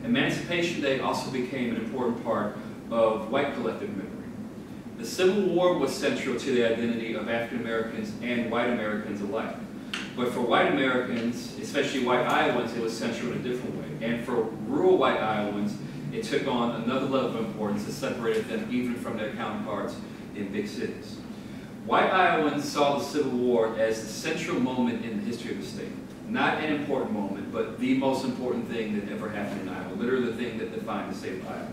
Emancipation Day also became an important part of white collective memory. The Civil War was central to the identity of African Americans and white Americans alike. But for white Americans, especially white Iowans, it was central in a different way. And for rural white Iowans, it took on another level of importance that separated them even from their counterparts in big cities. White Iowans saw the Civil War as the central moment in the history of the state. Not an important moment, but the most important thing that ever happened in Iowa, literally the thing that defined the state of Iowa.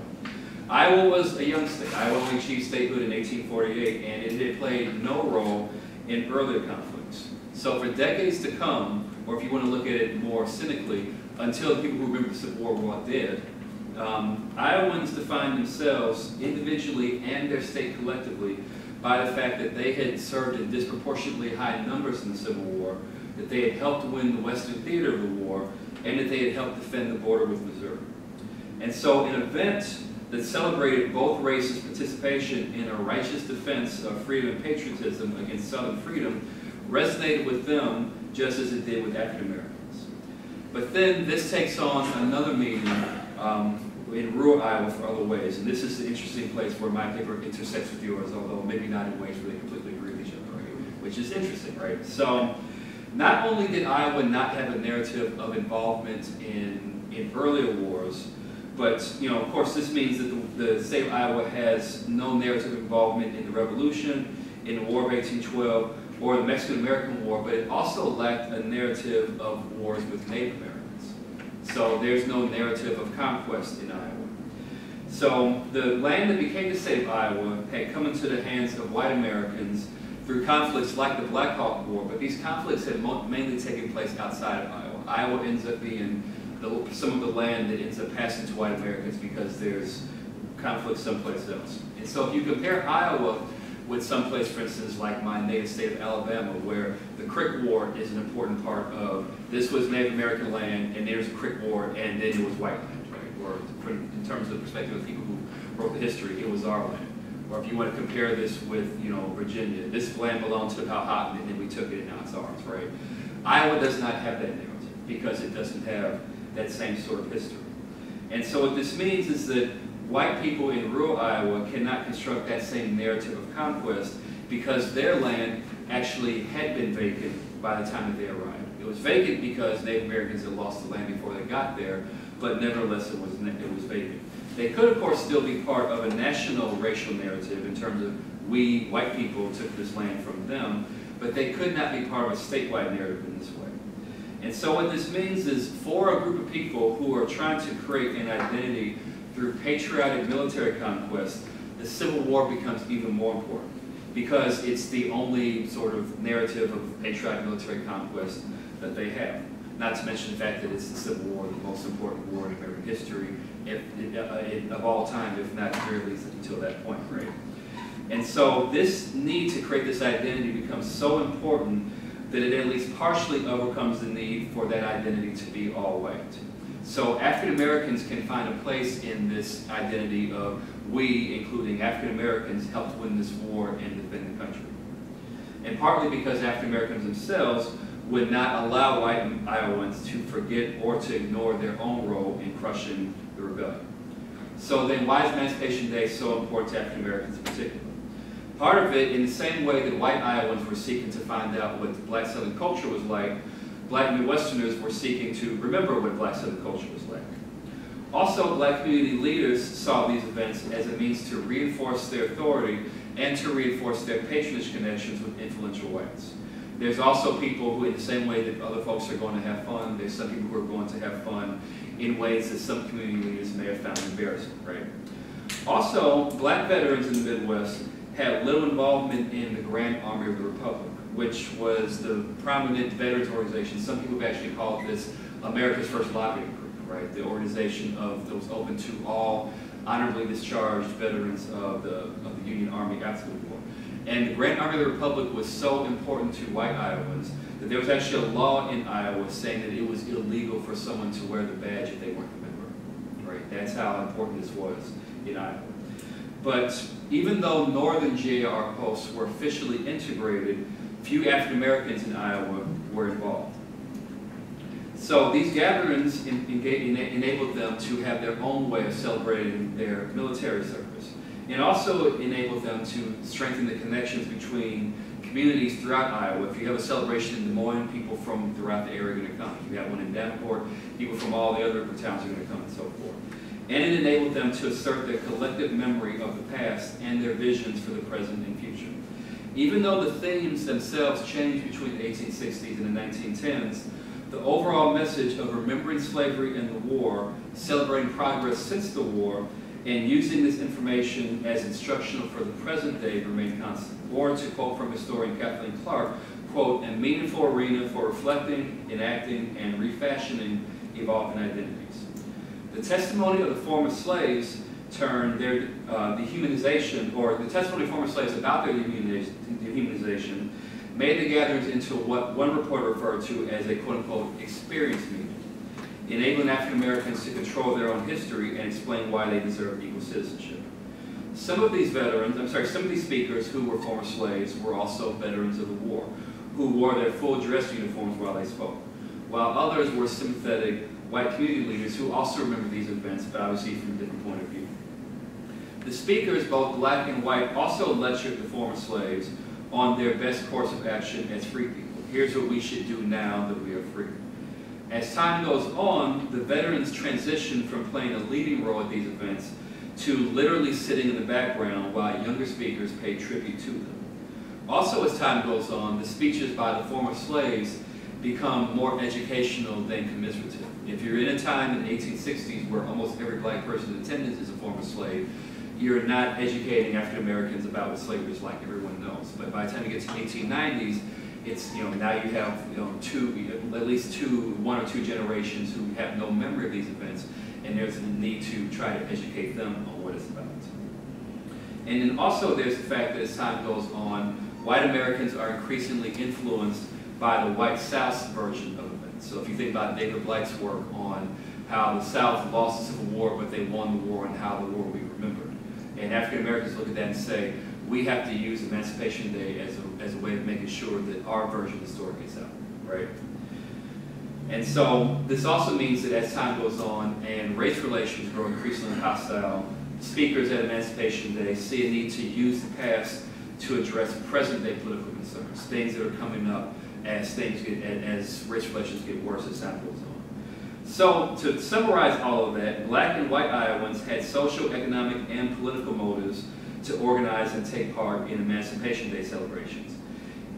Iowa was a young state. Iowa only achieved statehood in 1848, and it had played no role in earlier conflicts. So for decades to come, or if you want to look at it more cynically, until the people who remember the Civil War were all dead, Iowans defined themselves individually and their state collectively by the fact that they had served in disproportionately high numbers in the Civil War, that they had helped win the Western theater of the war, and that they had helped defend the border with Missouri. And so an event that celebrated both races' participation in a righteous defense of freedom and patriotism against Southern freedom resonated with them just as it did with African Americans. But then this takes on another meaning in rural Iowa for other ways, and this is the interesting place where my paper intersects with yours, although maybe not in ways where they completely agree with each other, right? Which is interesting, right? So not only did Iowa not have a narrative of involvement in earlier wars, but, of course, this means that the state of Iowa has no narrative of involvement in the Revolution, in the War of 1812, or the Mexican-American War, but it also lacked a narrative of wars with Native Americans. So there's no narrative of conquest in Iowa. So the land that became the state of Iowa had come into the hands of white Americans through conflicts like the Black Hawk War, but these conflicts had mainly taken place outside of Iowa. Iowa ends up being some of the land that ends up passing to white Americans because there's conflict someplace else. And so if you compare Iowa with someplace, for instance, like my native state of Alabama, where the Creek War is an important part of, this was Native American land, and there's a Creek War, and then it was white land, right? Or in terms of the perspective of people who wrote the history, it was our land. Or if you want to compare this with, Virginia, this land belonged to the Powhatan, and then we took it, and now it's ours, right? Iowa does not have that narrative because it doesn't have that same sort of history. And so what this means is that white people in rural Iowa cannot construct that same narrative of conquest because their land actually had been vacant by the time that they arrived. It was vacant because Native Americans had lost the land before they got there, but nevertheless it was vacant. They could, of course, still be part of a national racial narrative in terms of we, white people, took this land from them, but they could not be part of a statewide narrative in this way. And so what this means is for a group of people who are trying to create an identity through patriotic military conquest, the Civil War becomes even more important because it's the only sort of narrative of patriotic military conquest that they have. Not to mention the fact that it's the Civil War, the most important war in American history of all time, if not at the very least until that point, right? And so this need to create this identity becomes so important that it at least partially overcomes the need for that identity to be all white. So African Americans can find a place in this identity of we, including African Americans, helped win this war and defend the country. And partly because African Americans themselves would not allow white Iowans to forget or to ignore their own role in crushing the rebellion. So then why is Emancipation Day so important to African Americans in particular? Part of it, in the same way that white Iowans were seeking to find out what Black Southern culture was like, Black Midwesterners were seeking to remember what Black Southern culture was like. Also, Black community leaders saw these events as a means to reinforce their authority and to reinforce their patronage connections with influential whites. There's also people who, in the same way that other folks are going to have fun, there's some people who are going to have fun in ways that some community leaders may have found embarrassing, right? Also, Black veterans in the Midwest had little involvement in the Grand Army of the Republic, which was the prominent veterans organization. Some people have actually called this America's First Lobbying Group, right? The organization that was open to all honorably discharged veterans of the Union Army after the war. And the Grand Army of the Republic was so important to white Iowans that there was actually a law in Iowa saying that it was illegal for someone to wear the badge if they weren't a member, right? That's how important this was in Iowa. But even though northern GAR posts were officially integrated, few African Americans in Iowa were involved. So these gatherings enabled them to have their own way of celebrating their military service, and also enabled them to strengthen the connections between communities throughout Iowa. If you have a celebration in Des Moines, people from throughout the area are going to come. If you have one in Davenport, people from all the other towns are going to come, and so forth. And it enabled them to assert their collective memory of the past and their visions for the present and future. Even though the themes themselves changed between the 1860s and the 1910s, the overall message of remembering slavery and the war, celebrating progress since the war, and using this information as instructional for the present day remain constant. Or to quote from historian Kathleen Clark, quote, a meaningful arena for reflecting, enacting, and refashioning evolving identities. The testimony of the former slaves turned their dehumanization, or the testimony of former slaves about their dehumanization, made the gatherings into what one reporter referred to as a quote-unquote experience meeting, enabling African Americans to control their own history and explain why they deserve equal citizenship. Some of these speakers who were former slaves were also veterans of the war, who wore their full dress uniforms while they spoke, while others were sympathetic white community leaders who also remember these events, but obviously from a different point of view. The speakers, both black and white, also lectured the former slaves on their best course of action as free people. Here's what we should do now that we are free. As time goes on, the veterans transition from playing a leading role at these events to literally sitting in the background while younger speakers pay tribute to them. Also, as time goes on, the speeches by the former slaves become more educational than commiserative. If you're in a time in the 1860s where almost every black person in attendance is a former slave, you're not educating African Americans about what slavery is like, everyone knows. But by the time you get to the 1890s, it's, now you have, at least one or two generations who have no memory of these events, and there's a need to try to educate them on what it's about. And then also there's the fact that as time goes on, white Americans are increasingly influenced by the white South's version of events. So if you think about David Black's work on how the South lost the Civil War, but they won the war and how the war will be remembered. And African Americans look at that and say, we have to use Emancipation Day as a way of making sure that our version of the story gets out, right? And so this also means that as time goes on and race relations grow increasingly hostile, speakers at Emancipation Day see a need to use the past to address present-day political concerns, things that are coming up as race relations get worse as time goes on. So to summarize all of that, black and white Iowans had social, economic, and political motives to organize and take part in Emancipation Day celebrations.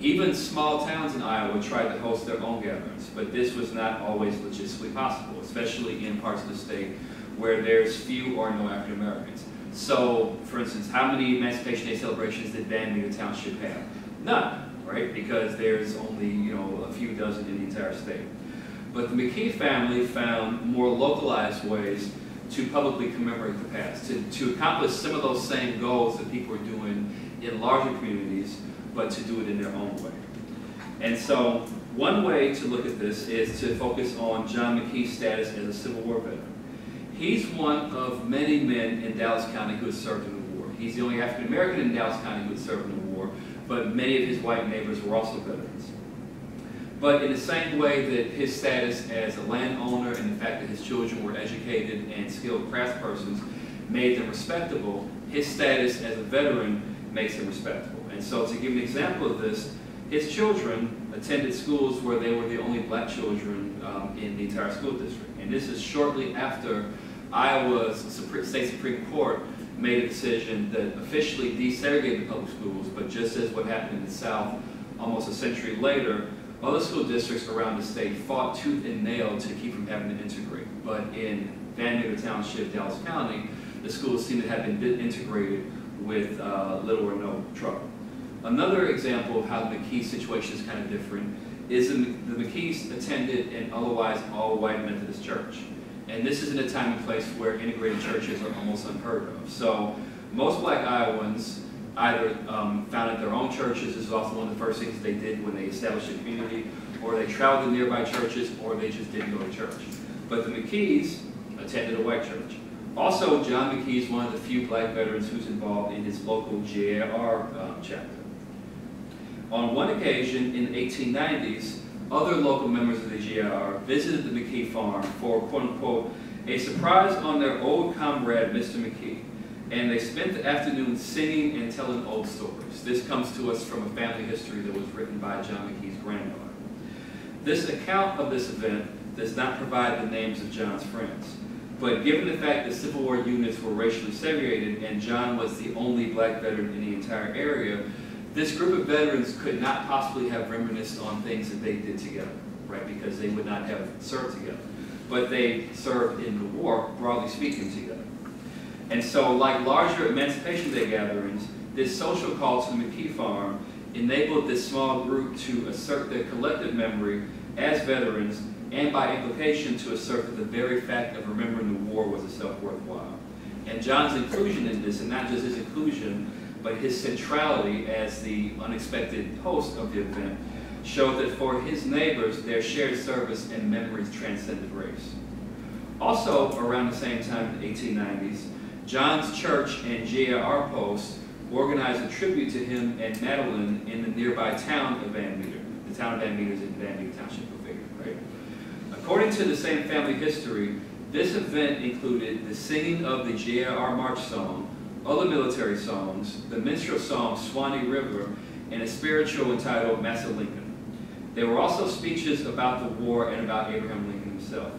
Even small towns in Iowa tried to host their own gatherings, but this was not always logistically possible, especially in parts of the state where there's few or no African Americans. So, for instance, how many Emancipation Day celebrations did Van Meter Township have? None, right? Because there's only, a few dozen in the entire state. But the McKee family found more localized ways to publicly commemorate the past, to accomplish some of those same goals that people are doing in larger communities, but to do it in their own way. And so one way to look at this is to focus on John McKee's status as a Civil War veteran. He's one of many men in Dallas County who has served in the war. He's the only African American in Dallas County who has served in the war, but many of his white neighbors were also veterans. But in the same way that his status as a landowner and the fact that his children were educated and skilled craftspersons made them respectable, his status as a veteran makes him respectable. And so to give an example of this, his children attended schools where they were the only black children in the entire school district. And this is shortly after Iowa's State Supreme Court made a decision that officially desegregated public schools, but just as what happened in the South almost a century later, other school districts around the state fought tooth and nail to keep from having to integrate. But in Van Meter Township, Dallas County, the schools seem to have been integrated with little or no trouble. Another example of how the McKee situation is kind of different is the McKees attended an otherwise all-white Methodist church. And this is in a time and place where integrated churches are almost unheard of. So most black Iowans either founded their own churches. This is also one of the first things they did when they established a community, or they traveled to nearby churches, or they just didn't go to church. But the McKees attended a white church. Also, John McKee is one of the few black veterans who's involved in his local GAR chapter. On one occasion in the 1890s, other local members of the GAR visited the McKee farm for, quote-unquote, a surprise on their old comrade, Mr. McKee. And they spent the afternoon singing and telling old stories. This comes to us from a family history that was written by John McKee's granddaughter. This account of this event does not provide the names of John's friends. But given the fact that Civil War units were racially segregated and John was the only black veteran in the entire area, this group of veterans could not possibly have reminisced on things that they did together, right? Because they would not have served together. But they served in the war, broadly speaking, together. And so, like larger Emancipation Day gatherings, this social call to the McKee Farm enabled this small group to assert their collective memory as veterans, and by implication to assert that the very fact of remembering the war was itself worthwhile. And John's inclusion in this, and not just his inclusion, but his centrality as the unexpected host of the event, showed that for his neighbors, their shared service and memories transcended race. Also, around the same time in the 1890s, John's church and J.R. Post organized a tribute to him and Madeline in the nearby town of Van Meter. The town of Van Meter is in Van Meter Township, go figure, right? According to the same family history, this event included the singing of the J.R. March song, other military songs, the minstrel song Swanee River, and a spiritual entitled Massa Lincoln. There were also speeches about the war and about Abraham Lincoln himself.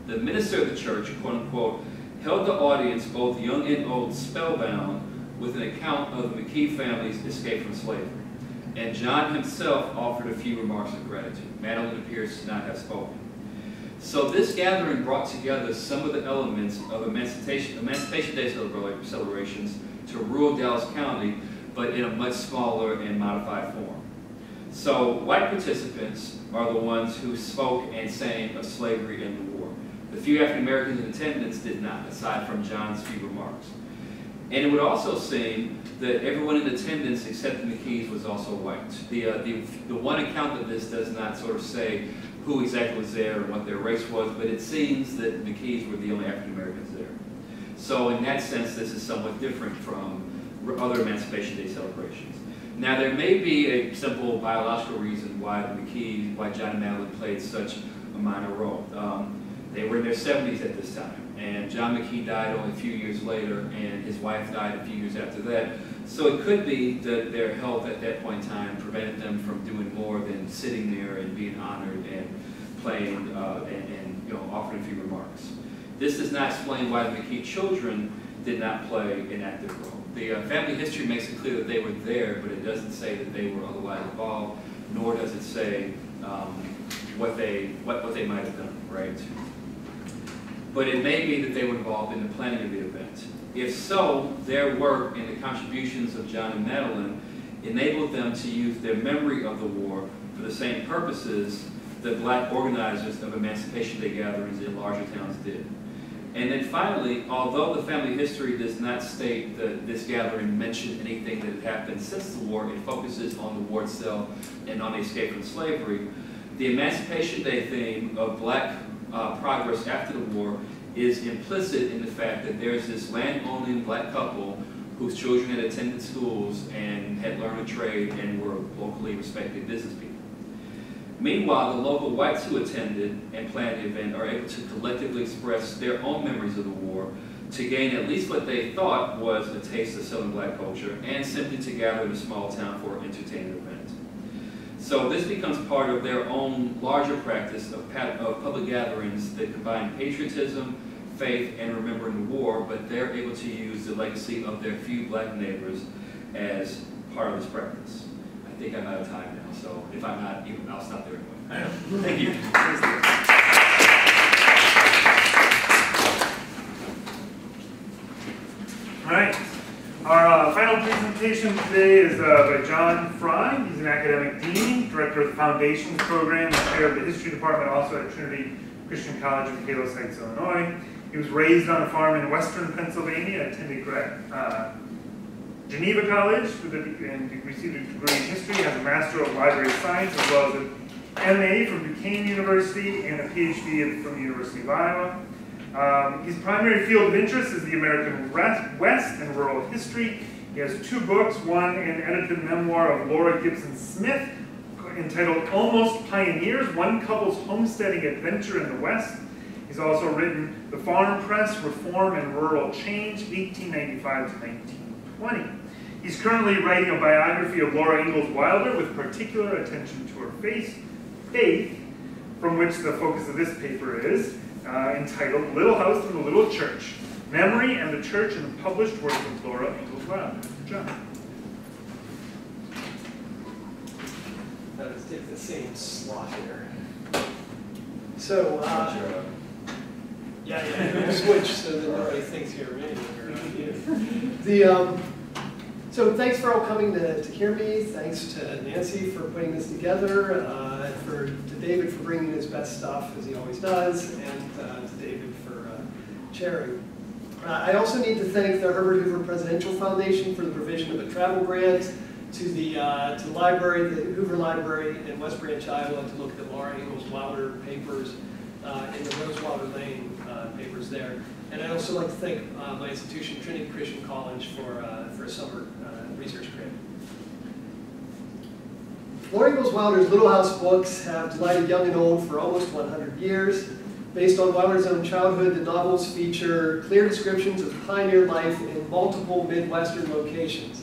The minister of the church, quote unquote, held the audience, both young and old, spellbound with an account of the McKee family's escape from slavery. And John himself offered a few remarks of gratitude. Madeline appears to not have spoken. So this gathering brought together some of the elements of Emancipation Day celebrations to rural Dallas County, but in a much smaller and modified form. So white participants are the ones who spoke and sang of slavery and the war. The few African Americans in attendance did not, aside from John's few remarks. And it would also seem that everyone in attendance except the McKees was also white. The one account of this does not sort of say who exactly was there and what their race was, but it seems that the McKees were the only African Americans there. So in that sense, this is somewhat different from other Emancipation Day celebrations. Now, there may be a simple biological reason why the McKees, why John and Madeline played such a minor role. They were in their 70s at this time, and John McKee died only a few years later, and his wife died a few years after that. So it could be that their health at that point in time prevented them from doing more than sitting there and being honored and playing and you know, offering a few remarks. This does not explain why the McKee children did not play an active role. The family history makes it clear that they were there, but it doesn't say that they were otherwise involved, nor does it say what they might have done, right? But it may be that they were involved in the planning of the event. If so, their work and the contributions of John and Madeline enabled them to use their memory of the war for the same purposes that black organizers of Emancipation Day gatherings in larger towns did. And then finally, although the family history does not state that this gathering mentioned anything that had happened since the war, it focuses on the war itself and on the escape from slavery, the Emancipation Day theme of black progress after the war is implicit in the fact that there's this land-owning black couple whose children had attended schools and had learned a trade and were locally respected business people. Meanwhile, the local whites who attended and planned the event are able to collectively express their own memories of the war to gain at least what they thought was a taste of Southern black culture and simply to gather in a small town for an entertaining event. So this becomes part of their own larger practice of public gatherings that combine patriotism, faith, and remembering the war, but they're able to use the legacy of their few black neighbors as part of this practice. I think I'm out of time now, so if I'm not, I'll stop there anyway. Thank you. All right. Our final presentation today is by John Fry. He's an academic dean, director of the Foundations Program, and chair of the History Department, also at Trinity Christian College in Palos Heights, Illinois. He was raised on a farm in western Pennsylvania, attended Geneva College and received a degree in history, has a Master of Library Science, as well as an MA from Duquesne University and a PhD from the University of Iowa. His primary field of interest is the American West and rural history. He has 2 books, one an edited memoir of Laura Gibson Smith entitled Almost Pioneers, One Couple's Homesteading Adventure in the West. He's also written The Farm Press, Reform and Rural Change, 1895 to 1920. He's currently writing a biography of Laura Ingalls Wilder with particular attention to her faith, from which the focus of this paper is, entitled Little House and the Little Church, Memory and the Church in the Published Works of Laura Ingalls Wilder. John. Let's take the same slot here. So, Yeah, switch so that nobody thinks you're me or you. So thanks for all coming to hear me. Thanks to Nancy for putting this together, to David for bringing his best stuff, as he always does, and to David for chairing. I also need to thank the Herbert Hoover Presidential Foundation for the provision of a travel grant to the library, the Hoover Library in West Branch, Iowa, to look at the Laura Ingalls Wilder papers and the Rose Wilder Lane papers there. And I'd also like to thank my institution, Trinity Christian College, for a summer research grant. Laura Ingalls Wilder's Little House books have delighted young and old for almost 100 years. Based on Wilder's own childhood, the novels feature clear descriptions of pioneer life in multiple Midwestern locations: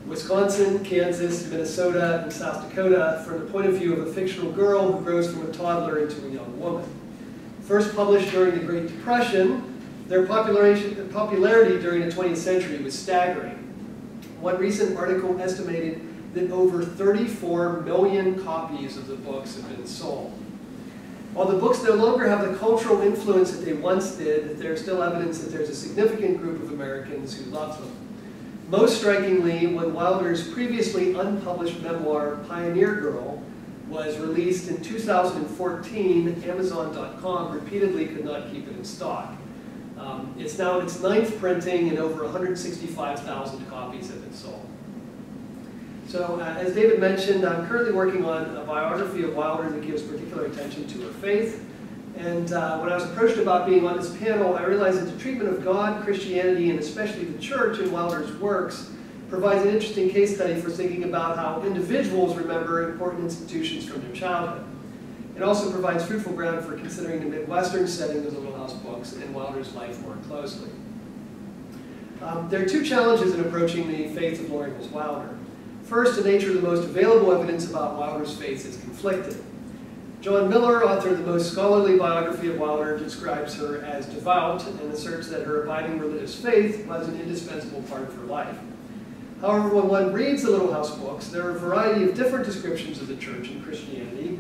Wisconsin, Kansas, Minnesota, and South Dakota, from the point of view of a fictional girl who grows from a toddler into a young woman. First published during the Great Depression, their popularity during the 20th century was staggering. One recent article estimated that over 34 million copies of the books have been sold. While the books no longer have the cultural influence that they once did, there's still evidence that there's a significant group of Americans who love them. Most strikingly, when Wilder's previously unpublished memoir, Pioneer Girl, was released in 2014, Amazon.com repeatedly could not keep it in stock. It's now in its 9th printing, and over 165,000 copies have been sold. So, as David mentioned, I'm currently working on a biography of Wilder that gives particular attention to her faith. And when I was approached about being on this panel, I realized that the treatment of God, Christianity, and especially the church in Wilder's works provides an interesting case study for thinking about how individuals remember important institutions from their childhood. It also provides fruitful ground for considering the Midwestern setting of the Little House books and Wilder's life more closely. There are two challenges in approaching the faith of Laura Ingalls Wilder. First, the nature of the most available evidence about Wilder's faith is conflicted. John Miller, author of the most scholarly biography of Wilder, describes her as devout and asserts that her abiding religious faith was an indispensable part of her life. However, when one reads the Little House books, there are a variety of different descriptions of the church and Christianity,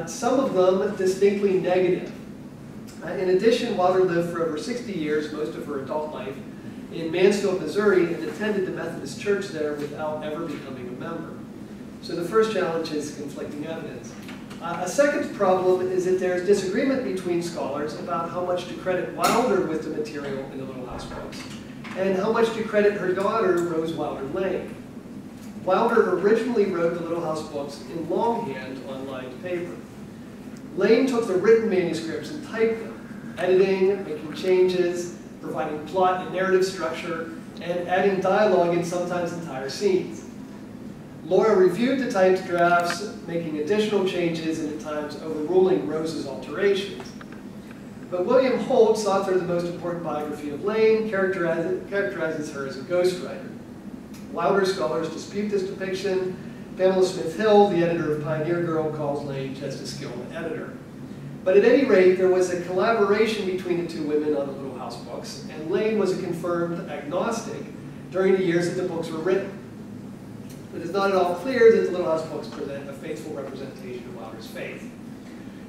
some of them distinctly negative. In addition, Wilder lived for over 60 years, most of her adult life, in Mansfield, Missouri, and attended the Methodist Church there without ever becoming a member. So the first challenge is conflicting evidence. A second problem is that there's disagreement between scholars about how much to credit Wilder with the material in the Little House books, and how much to credit her daughter, Rose Wilder Lane. Wilder originally wrote the Little House books in longhand on lined paper. Lane took the written manuscripts and typed them, editing, making changes, providing plot and narrative structure, and adding dialogue in sometimes entire scenes. Laura reviewed the typed drafts, making additional changes and at times overruling Rose's alterations. But William Holtz, author of the most important biography of Lane, characterizes her as a ghostwriter. Wilder scholars dispute this depiction. Pamela Smith Hill, the editor of Pioneer Girl, calls Lane just a skilled editor. But at any rate, there was a collaboration between the two women on the Little House books, and Lane was a confirmed agnostic during the years that the books were written. It is not at all clear that the Little House books present a faithful representation of Wilder's faith.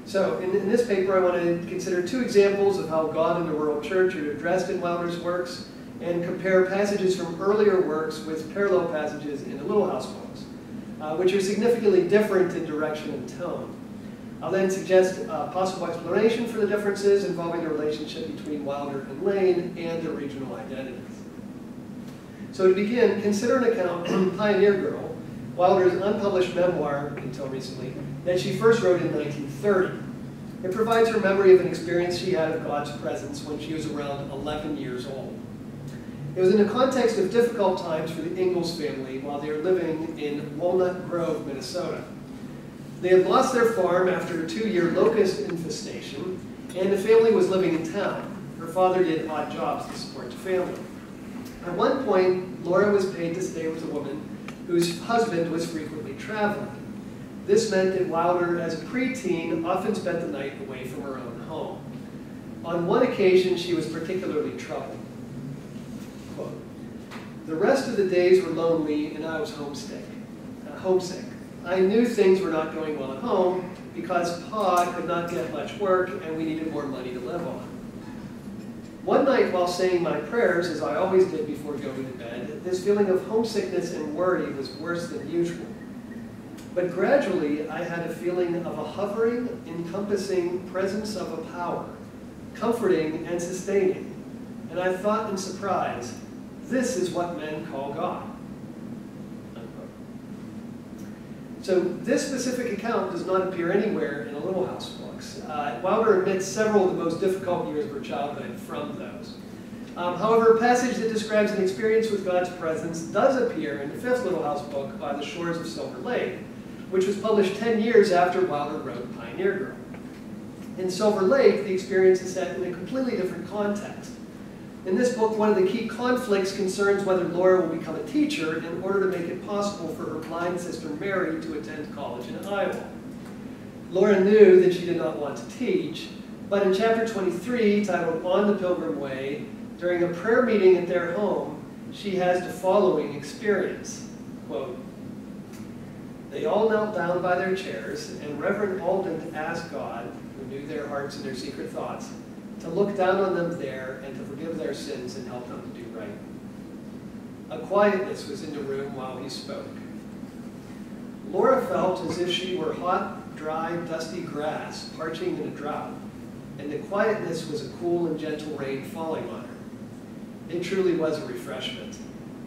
So in this paper, I want to consider two examples of how God and the world church are addressed in Wilder's works, and compare passages from earlier works with parallel passages in the Little House books, which are significantly different in direction and tone. I'll then suggest a possible explanation for the differences involving the relationship between Wilder and Lane and their regional identities. So to begin, consider an account in Pioneer Girl, Wilder's unpublished memoir until recently, that she first wrote in 1930. It provides her memory of an experience she had of God's presence when she was around 11 years old. It was in the context of difficult times for the Ingalls family while they were living in Walnut Grove, Minnesota. They had lost their farm after a 2-year locust infestation, and the family was living in town. Her father did odd jobs to support the family. At one point, Laura was paid to stay with a woman whose husband was frequently traveling. This meant that Wilder, as a preteen, often spent the night away from her own home. On one occasion, she was particularly troubled. Quote, "The rest of the days were lonely, and I was homesick. I knew things were not going well at home because Pa could not get much work, and we needed more money to live on. One night while saying my prayers, as I always did before going to bed, this feeling of homesickness and worry was worse than usual. But gradually, I had a feeling of a hovering, encompassing presence of a power, comforting and sustaining. And I thought in surprise, this is what men call God. Unquote. So this specific account does not appear anywhere in the Little House books. Wilder omits several of the most difficult years of her childhood from those. However, a passage that describes an experience with God's presence does appear in the fifth Little House book, By the Shores of Silver Lake, which was published 10 years after Wilder wrote Pioneer Girl. In Silver Lake, the experience is set in a completely different context. In this book, one of the key conflicts concerns whether Laura will become a teacher in order to make it possible for her blind sister Mary to attend college in Iowa. Laura knew that she did not want to teach, but in chapter 23, titled On the Pilgrim Way, during a prayer meeting at their home, she has the following experience, quote, "They all knelt down by their chairs, and Reverend Alden asked God, who knew their hearts and their secret thoughts, to look down on them there and to forgive their sins and help them to do right. A quietness was in the room while he spoke. Laura felt as if she were hot, dry, dusty grass parching in a drought, and the quietness was a cool and gentle rain falling on her. It truly was a refreshment.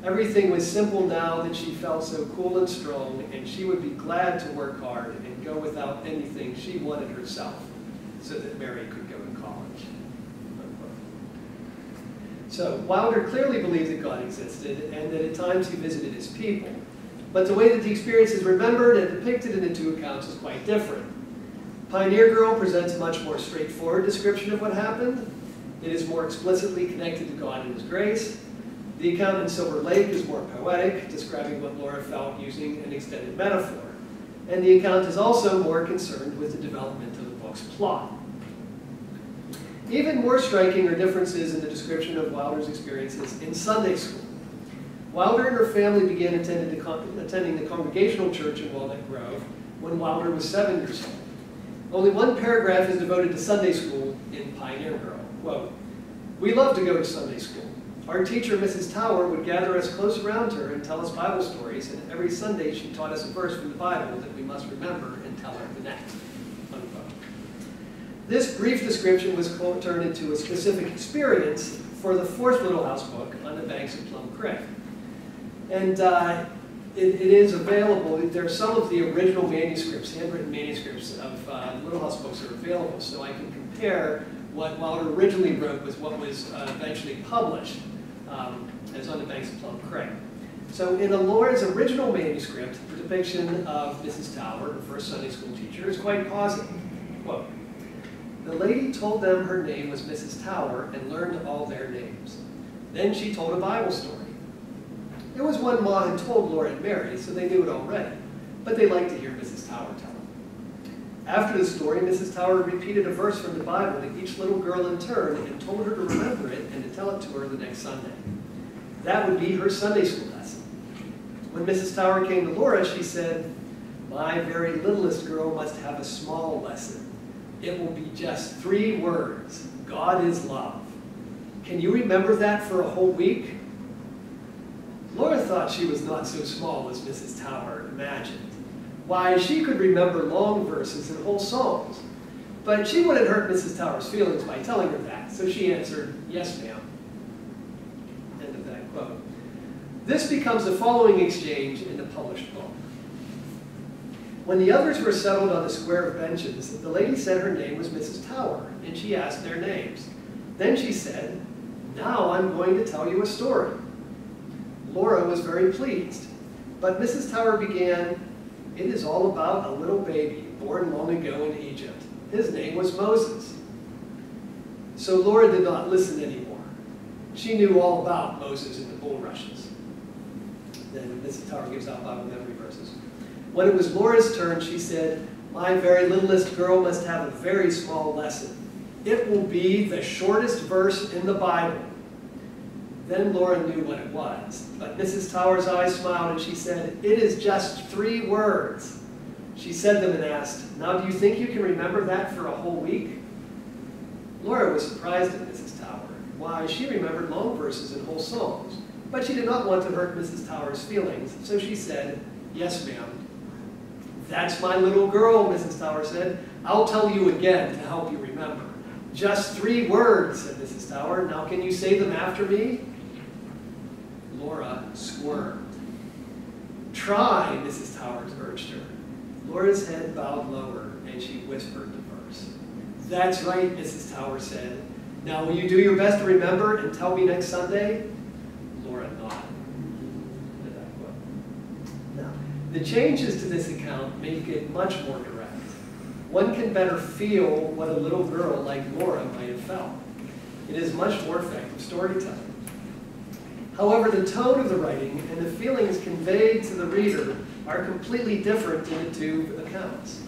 Everything was simple now that she felt so cool and strong, and she would be glad to work hard and go without anything she wanted herself, so that Mary could go to college." Unquote. So Wilder clearly believed that God existed and that at times he visited his people. But the way that the experience is remembered and depicted in the two accounts is quite different. Pioneer Girl presents a much more straightforward description of what happened. It is more explicitly connected to God and his grace. The account in Silver Lake is more poetic, describing what Laura felt using an extended metaphor. And the account is also more concerned with the development of the book's plot. Even more striking are differences in the description of Wilder's experiences in Sunday school. Wilder and her family began attending the Congregational Church in Walnut Grove when Wilder was 7 years old. Only one paragraph is devoted to Sunday school in Pioneer Girl. Quote, "We loved to go to Sunday school. Our teacher, Mrs. Tower, would gather us close around her and tell us Bible stories, and every Sunday she taught us a verse from the Bible that we must remember and tell her the next." Unquote. This brief description was turned into a specific experience for the fourth Little House book, On the Banks of Plum Creek. And it is available. There are some of the original manuscripts, handwritten manuscripts of Little House books are available, so I can compare what Wilder originally wrote with what was eventually published as On the Banks of Plum Creek. So in Laura's original manuscript, the depiction of Mrs. Tower, her first Sunday school teacher, is quite positive. Quote, "The lady told them her name was Mrs. Tower and learned all their names. Then she told a Bible story. It was one Ma had told Laura and Mary, so they knew it already, but they liked to hear Mrs. Tower tell it. After the story, Mrs. Tower repeated a verse from the Bible to each little girl in turn and told her to remember it and to tell it to her the next Sunday. That would be her Sunday school lesson. When Mrs. Tower came to Laura, she said, 'My very littlest girl must have a small lesson. It will be just 3 words. God is love. Can you remember that for a whole week?' Laura thought she was not so small as Mrs. Tower imagined. Why, she could remember long verses and whole songs. But she wouldn't hurt Mrs. Tower's feelings by telling her that, so she answered, 'Yes, ma'am.'" End of that quote. This becomes the following exchange in the published book. "When the others were settled on the square of benches, the lady said her name was Mrs. Tower, and she asked their names. Then she said, 'Now I'm going to tell you a story.' Laura was very pleased, but Mrs. Tower began, 'It is all about a little baby born long ago in Egypt. His name was Moses.' So Laura did not listen anymore. She knew all about Moses and the bulrushes." Then Mrs. Tower gives out Bible memory verses. "When it was Laura's turn, she said, 'My very littlest girl must have a very small lesson. It will be the shortest verse in the Bible.' Then Laura knew what it was, but Mrs. Tower's eyes smiled and she said, 'It is just 3 words.' She said them and asked, 'Now do you think you can remember that for a whole week?' Laura was surprised at Mrs. Tower. why she remembered long verses and whole songs. But she did not want to hurt Mrs. Towers' feelings, so she said, "Yes, ma'am." "That's my little girl," Mrs. Towers said. "I'll tell you again to help you remember." "Just 3 words," said Mrs. Towers. "Now can you say them after me?" Laura squirmed. "Try," Mrs. Towers urged her. Laura's head bowed lower, and she whispered the verse. "That's right," Mrs. Towers said. "Now will you do your best to remember and tell me next Sunday?" Laura nodded. Now, the changes to this account make it much more direct. One can better feel what a little girl like Laura might have felt. It is much more effective storytelling. However, the tone of the writing and the feelings conveyed to the reader are completely different in the 2 accounts.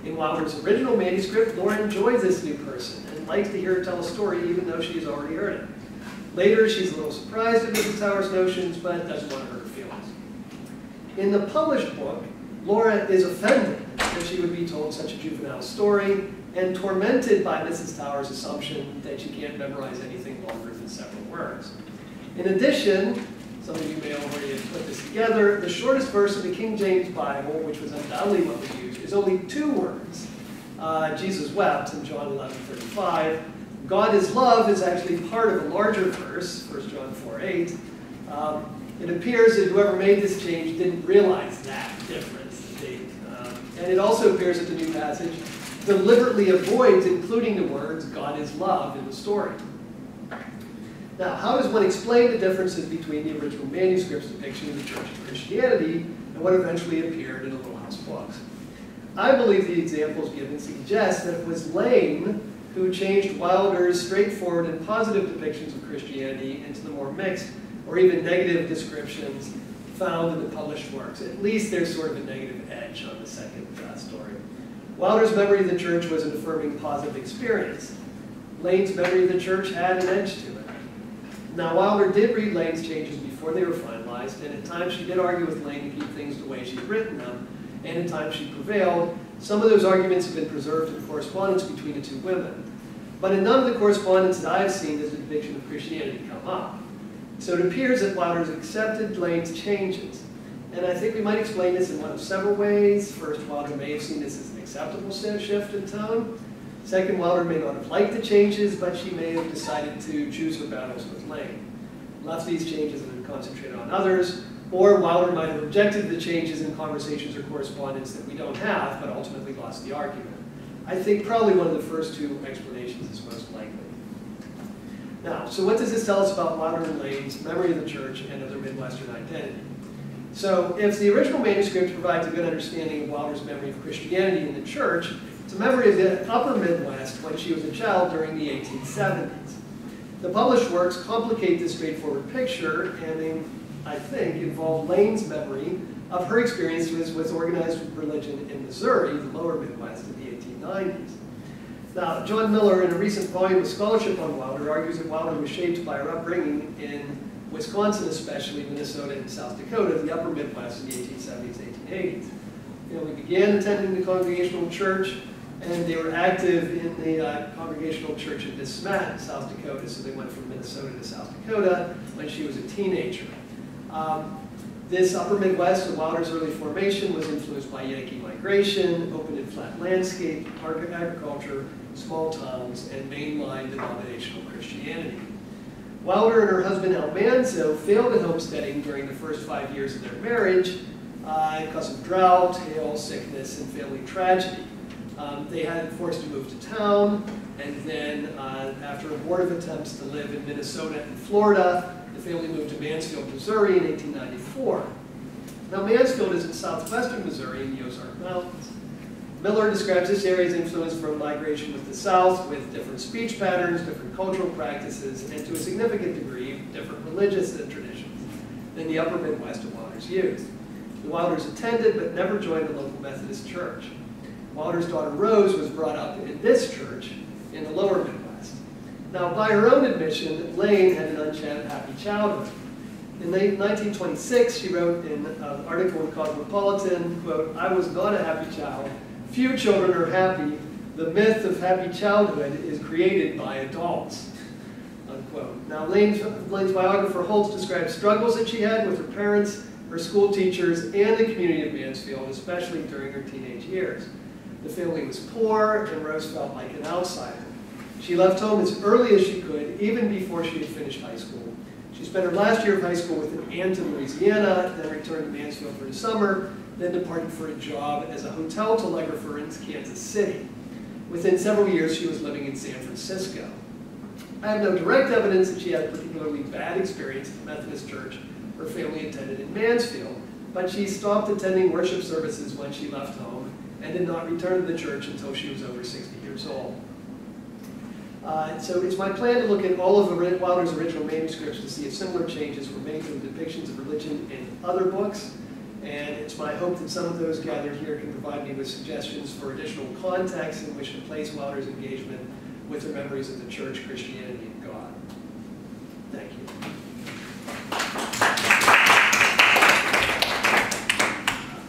In Wilder's original manuscript, Laura enjoys this new person and likes to hear her tell a story even though she's already heard it. Later, she's a little surprised at Mrs. Towers' notions, but doesn't want to hurt her feelings. In the published book, Laura is offended that she would be told such a juvenile story and tormented by Mrs. Towers' assumption that she can't memorize anything longer than several words. In addition, some of you may already have put this together, the shortest verse of the King James Bible, which was undoubtedly what was used, is only 2 words. Jesus wept in John 11:35. God is love is actually part of a larger verse, 1 John 4:8. It appears that whoever made this change didn't realize that difference. And it also appears that the new passage deliberately avoids including the words God is love in the story. Now, how does one explain the differences between the original manuscript's depiction of the Church of Christianity and what eventually appeared in the Little House books? I believe the examples given suggest that it was Lane who changed Wilder's straightforward and positive depictions of Christianity into the more mixed or even negative descriptions found in the published works. At least there's sort of a negative edge on the second story. Wilder's memory of the church was an affirming positive experience. Lane's memory of the church had an edge to it. Now, Wilder did read Lane's changes before they were finalized, and at times she did argue with Lane to keep things the way she'd written them, and at times she prevailed. Some of those arguments have been preserved in correspondence between the 2 women. But in none of the correspondence that I've seen does the depiction of Christianity come up. So it appears that Wilder's accepted Lane's changes. And I think we might explain this in one of several ways. First, Wilder may have seen this as an acceptable shift in tone. Second, Wilder may not have liked the changes, but she may have decided to choose her battles with Lane. Left these changes and then concentrated on others. Or Wilder might have objected to the changes in conversations or correspondence that we don't have, but ultimately lost the argument. I think probably one of the first 2 explanations is most likely. Now, so what does this tell us about Wilder and Lane's memory of the church and of their Midwestern identity? So, if the original manuscript provides a good understanding of Wilder's memory of Christianity in the church, it's a memory of the upper Midwest when she was a child during the 1870s. The published works complicate this straightforward picture, and they, I think, involve Lane's memory of her experiences with organized religion in Missouri, the lower Midwest, in the 1890s. Now, John Miller, in a recent volume of scholarship on Wilder, argues that Wilder was shaped by her upbringing in Wisconsin, especially Minnesota and South Dakota, the upper Midwest in the 1870s, 1880s. The family began attending the Congregational Church, and they were active in the Congregational Church in De Smet, South Dakota, so they went from Minnesota to South Dakota when she was a teenager. This upper Midwest of Wilder's early formation was influenced by Yankee migration, open and flat landscape, agriculture, small towns, and mainline denominational Christianity. Wilder and her husband Almanzo failed at homesteading during the first 5 years of their marriage because of drought, hail, sickness, and family tragedy. They had forced to move to town, and then after abortive attempts to live in Minnesota and Florida, the family moved to Mansfield, Missouri in 1894. Now, Mansfield is in southwestern Missouri in the Ozark Mountains. Miller describes this area as influenced from migration with the South, with different speech patterns, different cultural practices, and to a significant degree, different religious traditions than the upper Midwest of Wilder's youth. The Wilders attended but never joined the local Methodist church. Wilder's daughter Rose was brought up in this church in the lower Midwest. Now, by her own admission, Lane had an unhappy childhood. In 1926, she wrote in an article in Cosmopolitan, quote, "I was not a happy child. Few children are happy. The myth of happy childhood is created by adults." unquote. Now, Lane's biographer Holtz describes struggles that she had with her parents, her school teachers, and the community of Mansfield, especially during her teenage years. The family was poor, and Rose felt like an outsider. She left home as early as she could, even before she had finished high school. She spent her last year of high school with an aunt in Louisiana, then returned to Mansfield for the summer, then departed for a job as a hotel telegrapher in Kansas City. Within several years, she was living in San Francisco. I have no direct evidence that she had a particularly bad experience at the Methodist church her family attended in Mansfield, but she stopped attending worship services when she left home and did not return to the church until she was over 60 years old. So it's my plan to look at all of Wilder's original manuscripts to see if similar changes were made to the depictions of religion in other books. And it's my hope that some of those gathered here can provide me with suggestions for additional context in which to place Wilder's engagement with her memories of the church, Christianity, and God. Thank you.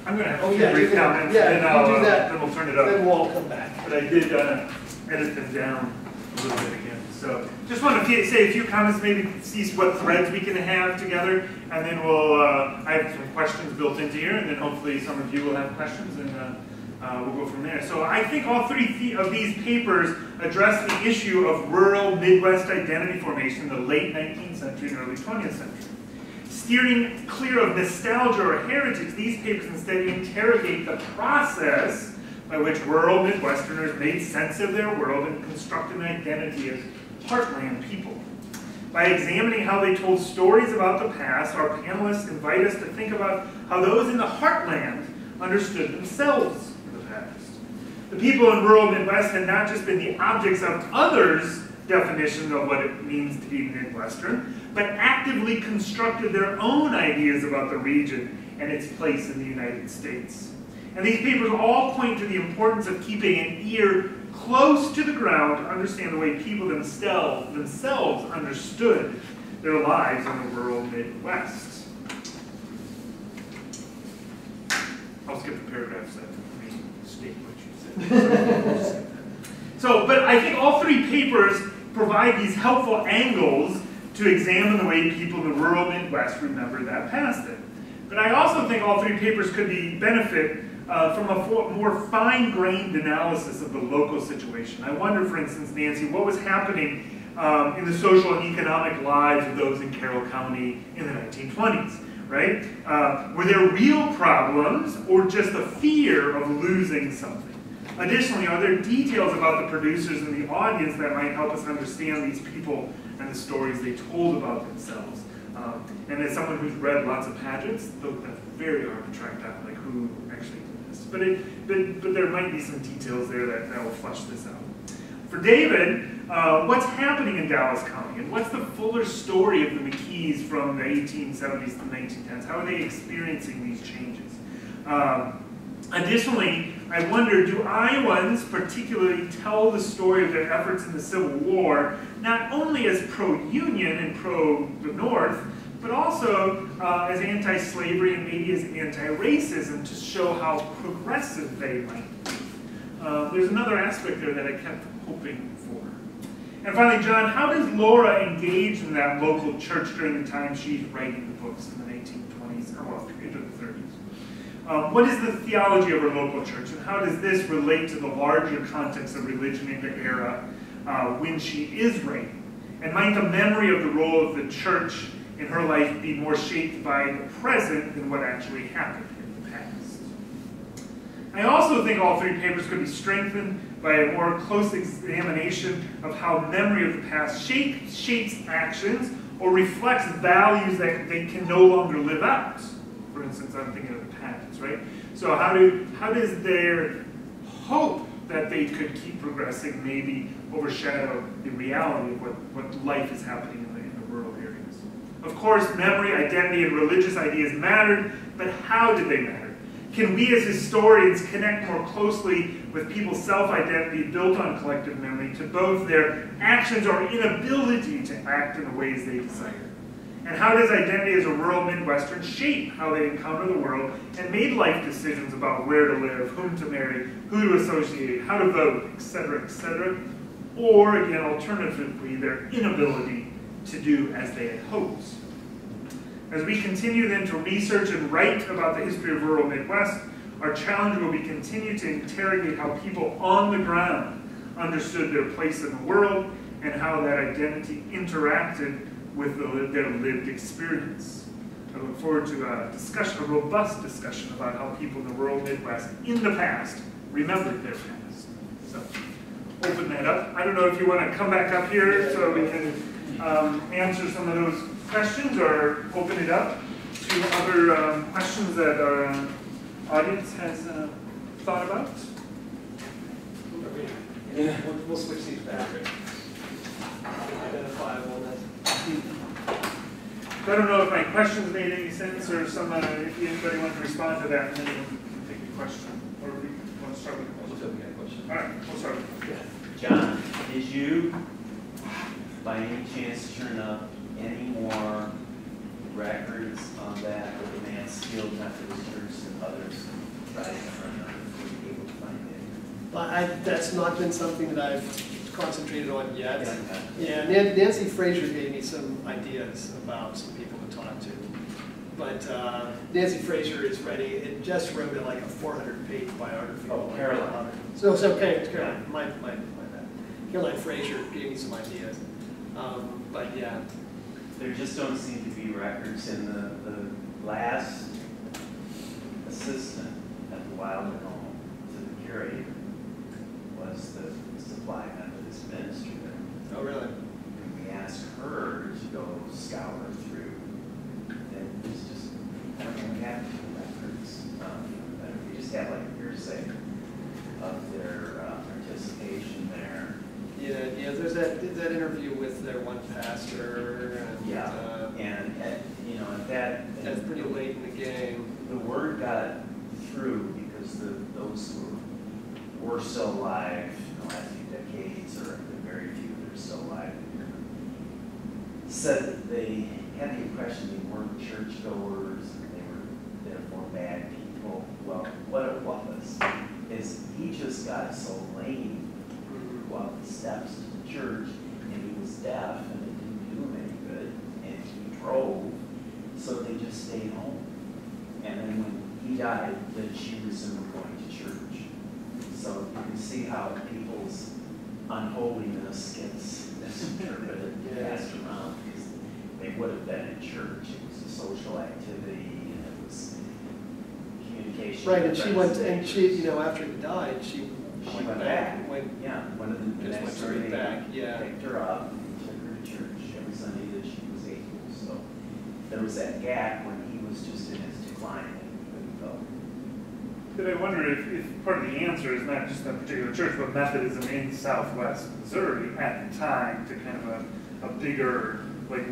I'm going to have Oh, a yeah, brief you can- comments, yeah, and you do that, then we'll turn it up. Then we'll all come back. But I did edit them down a little bit again. So just want to say a few comments, maybe see what threads we can have together, and then we'll, I have some questions built into here, and then hopefully some of you will have questions, and we'll go from there. So I think all three of these papers address the issue of rural Midwest identity formation in the late 19th century and early 20th century. Steering clear of nostalgia or heritage, these papers instead interrogate the process by which rural Midwesterners made sense of their world and constructed an identity as heartland people. By examining how they told stories about the past, our panelists invite us to think about how those in the heartland understood themselves in the past. The people in rural Midwest had not just been the objects of others' definition of what it means to be Midwestern, but actively constructed their own ideas about the region and its place in the United States. And these papers all point to the importance of keeping an ear close to the ground to understand the way people themselves understood their lives in the rural Midwest. I'll skip the paragraphs that state what you said. But I think all three papers provide these helpful angles to examine the way people in the rural Midwest remember that past then. But I also think all three papers could benefit from a more fine-grained analysis of the local situation. I wonder, for instance, Nancy, what was happening in the social and economic lives of those in Carroll County in the 1920s, right? Were there real problems or just the fear of losing something? Additionally, are there details about the producers and the audience that might help us understand these people and the stories they told about themselves? And as someone who's read lots of pageants, that's very hard to track down, like who actually did this. But there might be some details there that will flesh this out. For David, what's happening in Dallas County? And what's the fuller story of the McKees from the 1870s to the 1910s? How are they experiencing these changes? Additionally, I wonder, do Iowans particularly tell the story of their efforts in the Civil War, not only as pro-Union and pro-the North, but also as anti-slavery and maybe as anti-racism to show how progressive they might be? There's another aspect there that I kept hoping for. And finally, John, how does Laura engage in that local church during the time she's writing the books in the 1920s, or well, into the 30s? What is the theology of her local church, and how does this relate to the larger context of religion in the era when she is writing? And might the memory of the role of the church in her life be more shaped by the present than what actually happened in the past? I also think all three papers could be strengthened by a more close examination of how memory of the past shapes actions or reflects values that they can no longer live out. For instance, I'm thinking of the pageants, right? So how does their hope that they could keep progressing maybe overshadow the reality of what life is happening in the rural areas? Of course, memory, identity, and religious ideas mattered, but how did they matter? Can we as historians connect more closely with people's self-identity built on collective memory to both their actions or inability to act in the ways they desire? And how does identity as a rural Midwestern shape how they encounter the world and made life decisions about where to live, whom to marry, who to associate, how to vote, etc., etc.? Or, again, alternatively, their inability to do as they had hoped. As we continue then to research and write about the history of rural Midwest, our challenge will be continue to interrogate how people on the ground understood their place in the world and how that identity interacted with their lived experience. I look forward to a robust discussion about how people in the rural Midwest in the past remembered their past. So, open that up. I don't know if you want to come back up here so we can answer some of those questions, or open it up to other questions that our audience has thought about. Yeah, we'll switch these back. Identifiable. I don't know if my questions made any sense, or if anybody wants to respond to that, and then we'll take a question. Or we want to start with a question. We got a question. All right, we'll start with it. John, did you, by any chance, turn up any more records on that with the Mansfield Methodist Church and others? Tried to run up if we were able to find it. But that's not been something that I've concentrated on yet. Yeah. Yeah, Nancy Fraser gave me some ideas about some people to talk to. But Nancy Fraser is ready, and just wrote like a 400-page biography. Oh, Caroline. So okay, Caroline, my bad. Caroline Fraser gave me some ideas. But yeah. There just don't seem to be records, and the last assistant at the Wilder Home to the curator was the Supply Methodist minister there. Oh, really? And we asked her to go scour through, and it's just, I don't know, we have the records. We just have like a hearsay of their participation there. Yeah. There's that interview with their one pastor. And, Yeah, and you know, that's pretty late in the game. The word got through because those who were still alive in the last few decades, or the very few that are still alive, said that they had the impression they weren't churchgoers and they were therefore bad people. Well, what it was is he just got so lame up the steps to the church, and he was deaf, and it didn't do him any good, and he drove, so they just stayed home. And then when he died, then she resumed going to church. So you can see how people's unholiness gets misinterpreted and passed around, because they would have been in church. It was a social activity, and it was communication. Right, and she, after he died, she went back. Yeah, one of the just next went day back. Yeah, picked her up and took her to church every Sunday that she was able. So there was that gap when he was just in his decline and he couldn't go. But I wonder if part of the answer is not just that particular church, but Methodism in Southwest Missouri at the time, to kind of a bigger, like,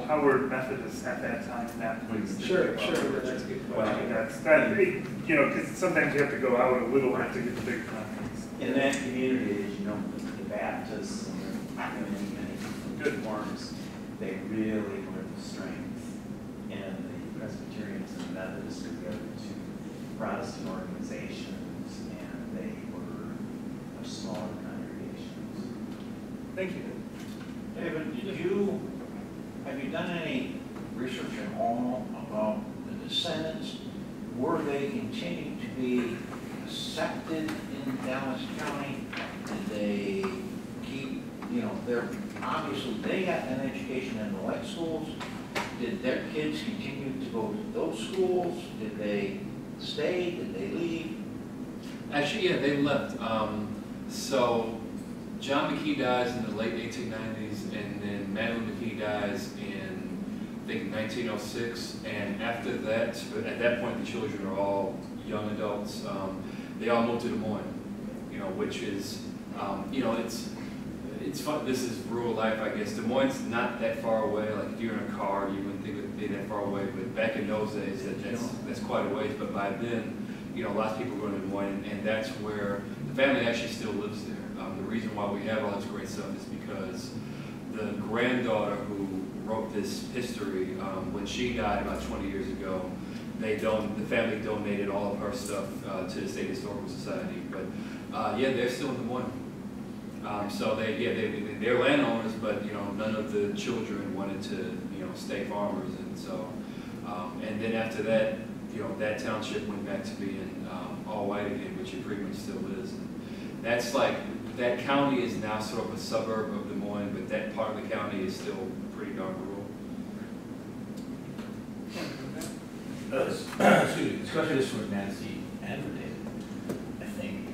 how were Methodists at that time in that place? Sure, that's a good Well, question. because sometimes you have to go out a little bit to get the big conference. In that community, as you know, the Baptists and many good forms, they really were the strength. And the Presbyterians and the Methodists were the other two Protestant organizations, and they were much smaller congregations. Thank you. David, have you done any research at all about the descendants? Were they intending to be accepted in Dallas County? Did they keep, obviously they got an education in the white schools. Did their kids continue to go to those schools? Did they stay? Did they leave? Actually, yeah, they left. So John McKee dies in the late 1890s, and then Madeline McKee dies in, I think, 1906. And after that, at that point, the children are all young adults. They all moved to Des Moines, which is, it's fun. This is rural life, I guess. Des Moines is not that far away. Like if you're in a car, you wouldn't think it would be that far away. But back in those days, that's quite a ways. But by then, lots of people go to Des Moines, and that's where the family actually still lives there. The reason why we have all this great stuff is because the granddaughter who wrote this history, when she died about 20 years ago, the family donated all of her stuff to the State Historical Society. But yeah, they're still in Des Moines. So they're landowners, but, you know, none of the children wanted to, you know, stay farmers. And so, and then after that, you know, that township went back to being all white again, which it pretty much still is. And that's like, that county is now sort of a suburb of Des Moines, but that part of the county is still pretty darn rural. Excuse me, this question is for Nancy and for David, I think.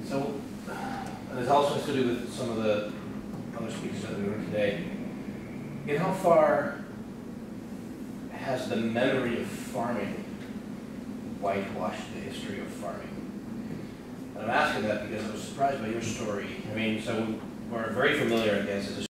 So, and this also has to do with some of the other speakers that we heard today. In how far has the memory of farming whitewashed the history of farming? And I'm asking that because I was surprised by your story. I mean, so we're very familiar, I guess, as a